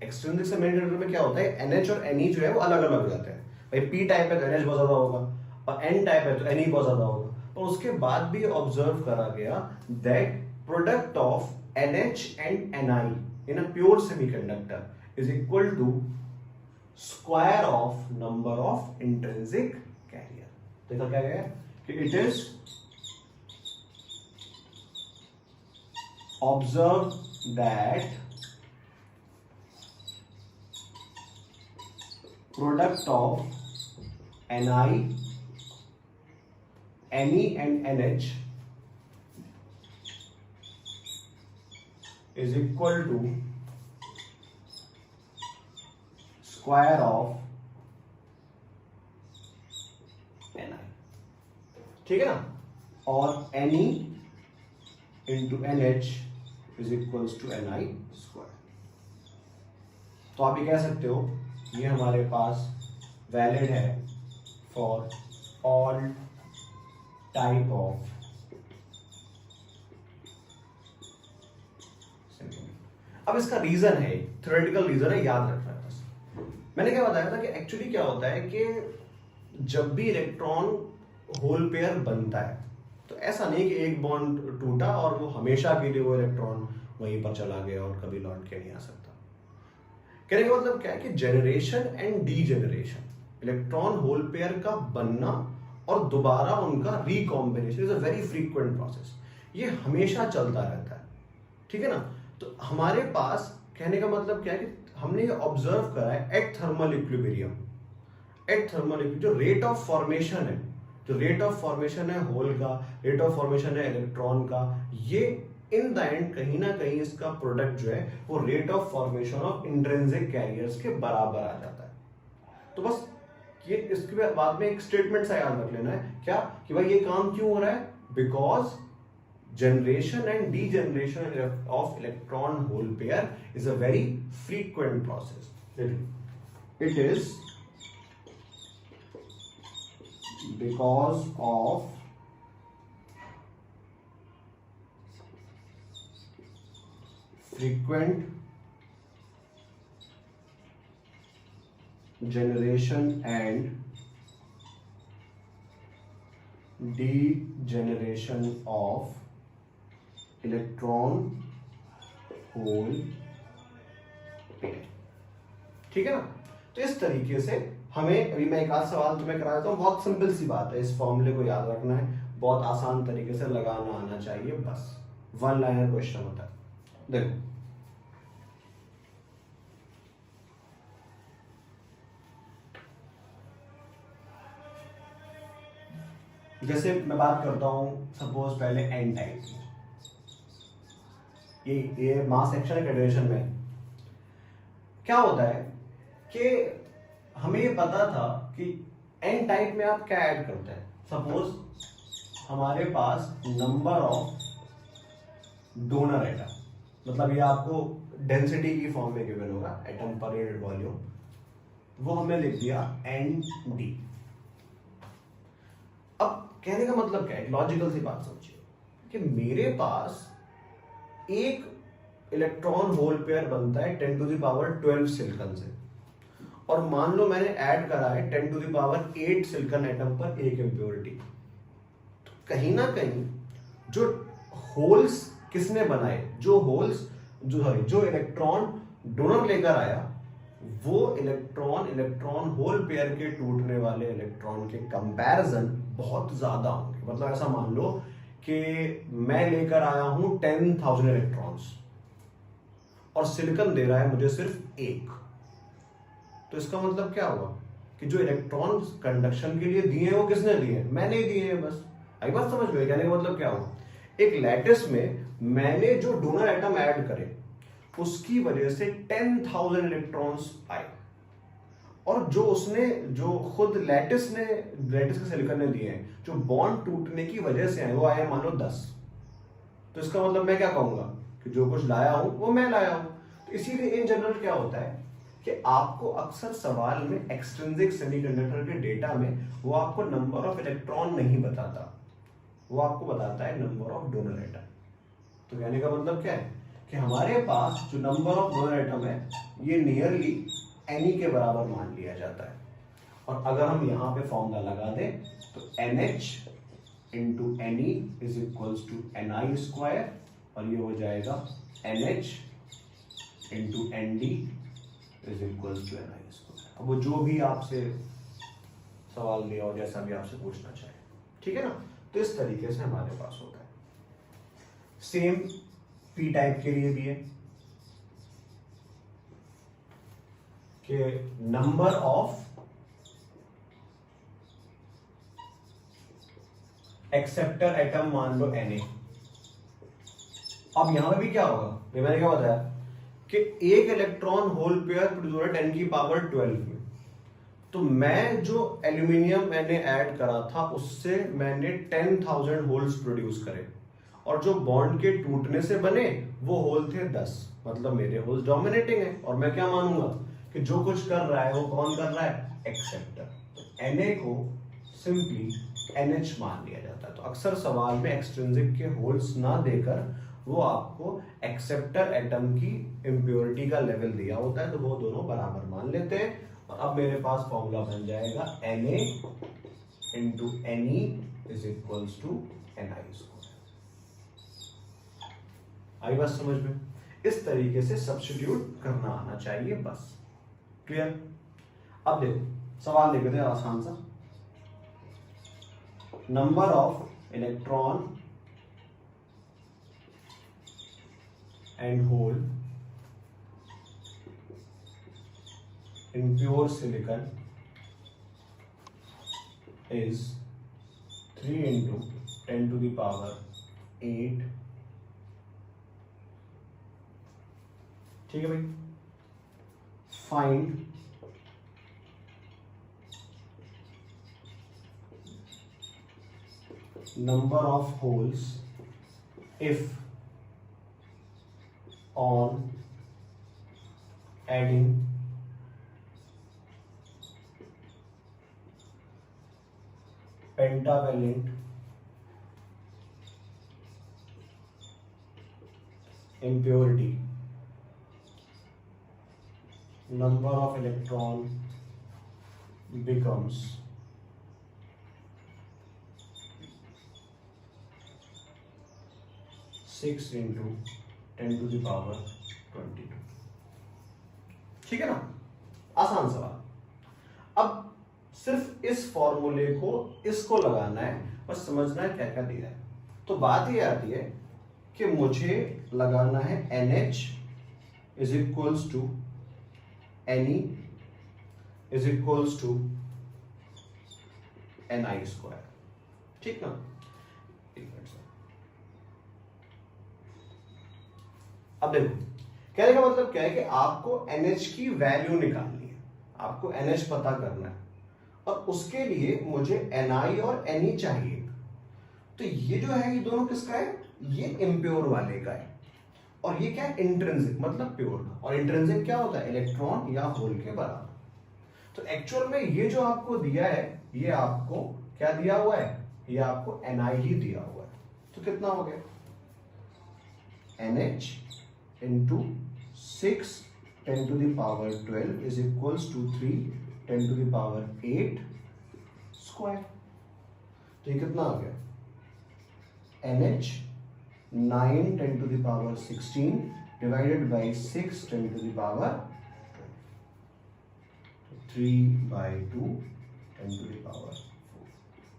एक्सट्रिंसिक सेमीकंडक्टर में क्या होता है, NH और Ne जो है वो अलग अलग हो जाते हैं। भाई P टाइप है तो NH बहुत ज्यादा होगा, और N टाइप है तो Ne बहुत ज्यादा होगा। और उसके बाद भी ऑब्जर्व करा गया that product of NH and Ni in a pure semiconductor is equal to square of number of intrinsic carrier. देखा क्या गया कि it is observe that product of Ni, Ne and NH is equal to square of Ni, ठीक है ना, और Ne into NH is equals to Ni square। तो आप ये कह सकते हो ये हमारे पास वैलिड है फॉर ऑल टाइप ऑफ। अब इसका रीजन है, थ्योरेटिकल रीजन है, याद रखना है बस। मैंने क्या बताया था कि एक्चुअली क्या होता है कि जब भी इलेक्ट्रॉन होल पेयर बनता है तो ऐसा नहीं कि एक बॉन्ड टूटा और वो हमेशा के लिए वो इलेक्ट्रॉन वहीं पर चला गया और कभी लौट के नहीं आ सकता। कहने का मतलब क्या है कि generation and degeneration, electron hole pair का बनना और दोबारा उनका recombination is a very frequent process, ये हमेशा चलता रहता है, ठीक है ना। तो हमारे पास कहने का मतलब क्या है कि हमने ये ऑब्जर्व करा है at thermal equilibrium, at thermal जो रेट ऑफ फॉर्मेशन है, जो रेट ऑफ फॉर्मेशन है होल का, रेट ऑफ फॉर्मेशन है इलेक्ट्रॉन का, ये इन द एंड कहीं ना कहीं इसका प्रोडक्ट जो है वो rate of formation of intrinsic carriers के बराबर आ जाता है। तो बस ये इसके बाद में एक स्टेटमेंट सा याद रख लेना है, क्या कि भाई ये काम क्यों हो रहा है, because generation and degeneration of electron hole pair is a very frequent process. It is because of frequent generation and degeneration of electron hole pair, ठीक है ना। तो इस तरीके से हमें, अभी मैं एक आध सवाल तुम्हें करा देता हूँ, बहुत सिंपल सी बात है, इस फॉर्मूले को याद रखना है, बहुत आसान तरीके से लगाना आना चाहिए, बस वन लाइनर क्वेश्चन होता है। देखो जैसे मैं बात करता हूं सपोज पहले एन टाइप की, ये मास एक्शन कैटेगराइजेशन में क्या होता है कि हमें ये पता था कि एन टाइप में आप क्या ऐड करते हैं। सपोज हमारे पास नंबर ऑफ डोनर एटम, मतलब ये आपको डेंसिटी की फॉर्म में गिवन होगा, एटम पर यूनिट वॉल्यूम, वो हमने लिख दिया ND। अब कहने का मतलब क्या है, लॉजिकल सी बात समझिए कि मेरे पास एक इलेक्ट्रॉन होल पेयर बनता है 10 टू द पावर 12 सिलिकॉन से, और मान लो मैंने ऐड करा है 10 to the power 8 silicon atom पर एक इम्प्योरिटी। तो कहीं ना कहीं जो होल्स किसने बनाए, जो इलेक्ट्रॉन डोनर लेकर आया, वो इलेक्ट्रॉन होल पेयर के टूटने वाले इलेक्ट्रॉन के कंपैरिजन बहुत ज्यादा होंगे। मतलब ऐसा मान लो कि मैं लेकर आया हूं 10,000 इलेक्ट्रॉन्स और सिलिकॉन दे रहा है मुझे सिर्फ एक, तो इसका मतलब क्या हुआ कि जो इलेक्ट्रॉन कंडक्शन के लिए दिए वो किसने दिए, मैंने दिए हैं। बस आई बात समझ में, कहने का मतलब क्या हुआ, एक लैटिस में मैंने जो डोनर एटम ऐड करे उसकी वजह से 10,000 इलेक्ट्रॉन्स आए, और जो खुद लैटिस के सिलिकॉन ने दिए हैं, जो बॉन्ड टूटने की वजह से आए, वो आए मान लो 10। तो इसका मतलब मैं क्या कहूंगा कि जो कुछ लाया हूं वो मैं लाया हूं। तो इसीलिए इन जनरल क्या होता है कि आपको अक्सर सवाल में एक्सट्रिंसिक सेमीकंडक्टर के डेटा में वो आपको नंबर ऑफ इलेक्ट्रॉन नहीं बताता, वो आपको बताता है नंबर ऑफ डोनर एटम। तो कहने का मतलब क्या है कि हमारे पास जो नंबर ऑफ डोनर एटम है ये नियरली एनी के बराबर मान लिया जाता है। और अगर हम यहाँ पे फॉर्मूला लगा दें तो NH into N E is equals to NI square, और ये हो जाएगा NH into ND is equals to NI square. अब वो जो भी आपसे सवाल लिया हो, जैसा भी आपसे पूछना चाहे, ठीक है ना। तो इस तरीके से हमारे पास होता है। सेम पी टाइप के लिए भी है कि नंबर ऑफ एक्सेप्टर एटम मान लो Na। अब यहां पे भी क्या होगा, मैंने क्या बताया कि एक इलेक्ट्रॉन होल पेयर प्रोड्यूस हो रहा है 10 की पावर 12 में। तो मैं जो एल्यूमिनियम मैंने ऐड करा था उससे मैंने 10,000 होल्स प्रोड्यूस करे, और जो बॉन्ड के टूटने से बने वो होल थे 10, मतलब मेरे होल्स डोमिनेटिंग है। और मैं क्या मानूंगा कि जो कुछ कर रहा है वो कौन कर रहा है, एक्सेप्टर। तो Na को सिंपली NH मान लिया जाता है। तो अक्सर सवाल में एक्सट्रिंसिक के होल्स ना देकर वो आपको एक्सेप्टर एटम की इम्प्योरिटी का लेवल दिया होता है, तो वो दोनों बराबर मान लेते हैं। और अब मेरे पास फॉर्मूला बन जाएगा Na into Ne is equals to Ni square. आई बात समझ में? इस तरीके से सब्स्टिट्यूट करना आना चाहिए, बस। क्लियर? अब देखो सवाल लिख देते आसान सा। Number of electron and hole in pure silicon is 3 into 10 to the power 8। ठीक है भाई। Find number of holes if on adding pentavalent impurity, number of electron becomes 6 into 10 to the power 22। ठीक है ना, आसान सवाल। अब सिर्फ इस फॉर्मूले को इसको लगाना है, बस समझना है क्या क्या दिया है। तो बात ये आती है कि मुझे लगाना है NH is equals to Ne is equals to Ni square. ठीक ना, अब देखो कहने का मतलब क्या है कि आपको NH की वैल्यू निकालनी है, आपको NH पता करना है, और उसके लिए मुझे Ni और Ne चाहिए। तो ये जो है ये दोनों किसका है, ये इम्प्योर वाले का है, और ये क्या है, इंट्रिंसिक मतलब प्योर का। और इंट्रिंसिक क्या होता है, इलेक्ट्रॉन या होल के बराबर। तो एक्चुअल में ये जो आपको दिया है ये आपको क्या दिया हुआ है, ये आपको Ni ही दिया हुआ है। तो कितना हो गया, NH into 6 10 to the power 12 is equals to 3 10 to the power 8 square. तो ये कितना आ गया, NH 9 10 to the power 16 divided by 6 10 to the power 3 by 2 10 to the power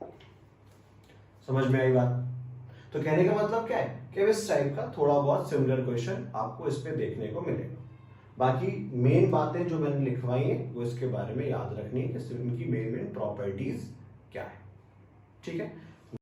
4। समझ में आई बात? तो कहने का मतलब क्या है कि इस टाइप का थोड़ा बहुत सिमिलर क्वेश्चन आपको इस पे देखने को मिलेगा। बाकी मेन बातें जो मैंने लिखवाई हैं वो इसके बारे में याद रखनी है कि इनकी मेन प्रॉपर्टीज क्या है। ठीक है।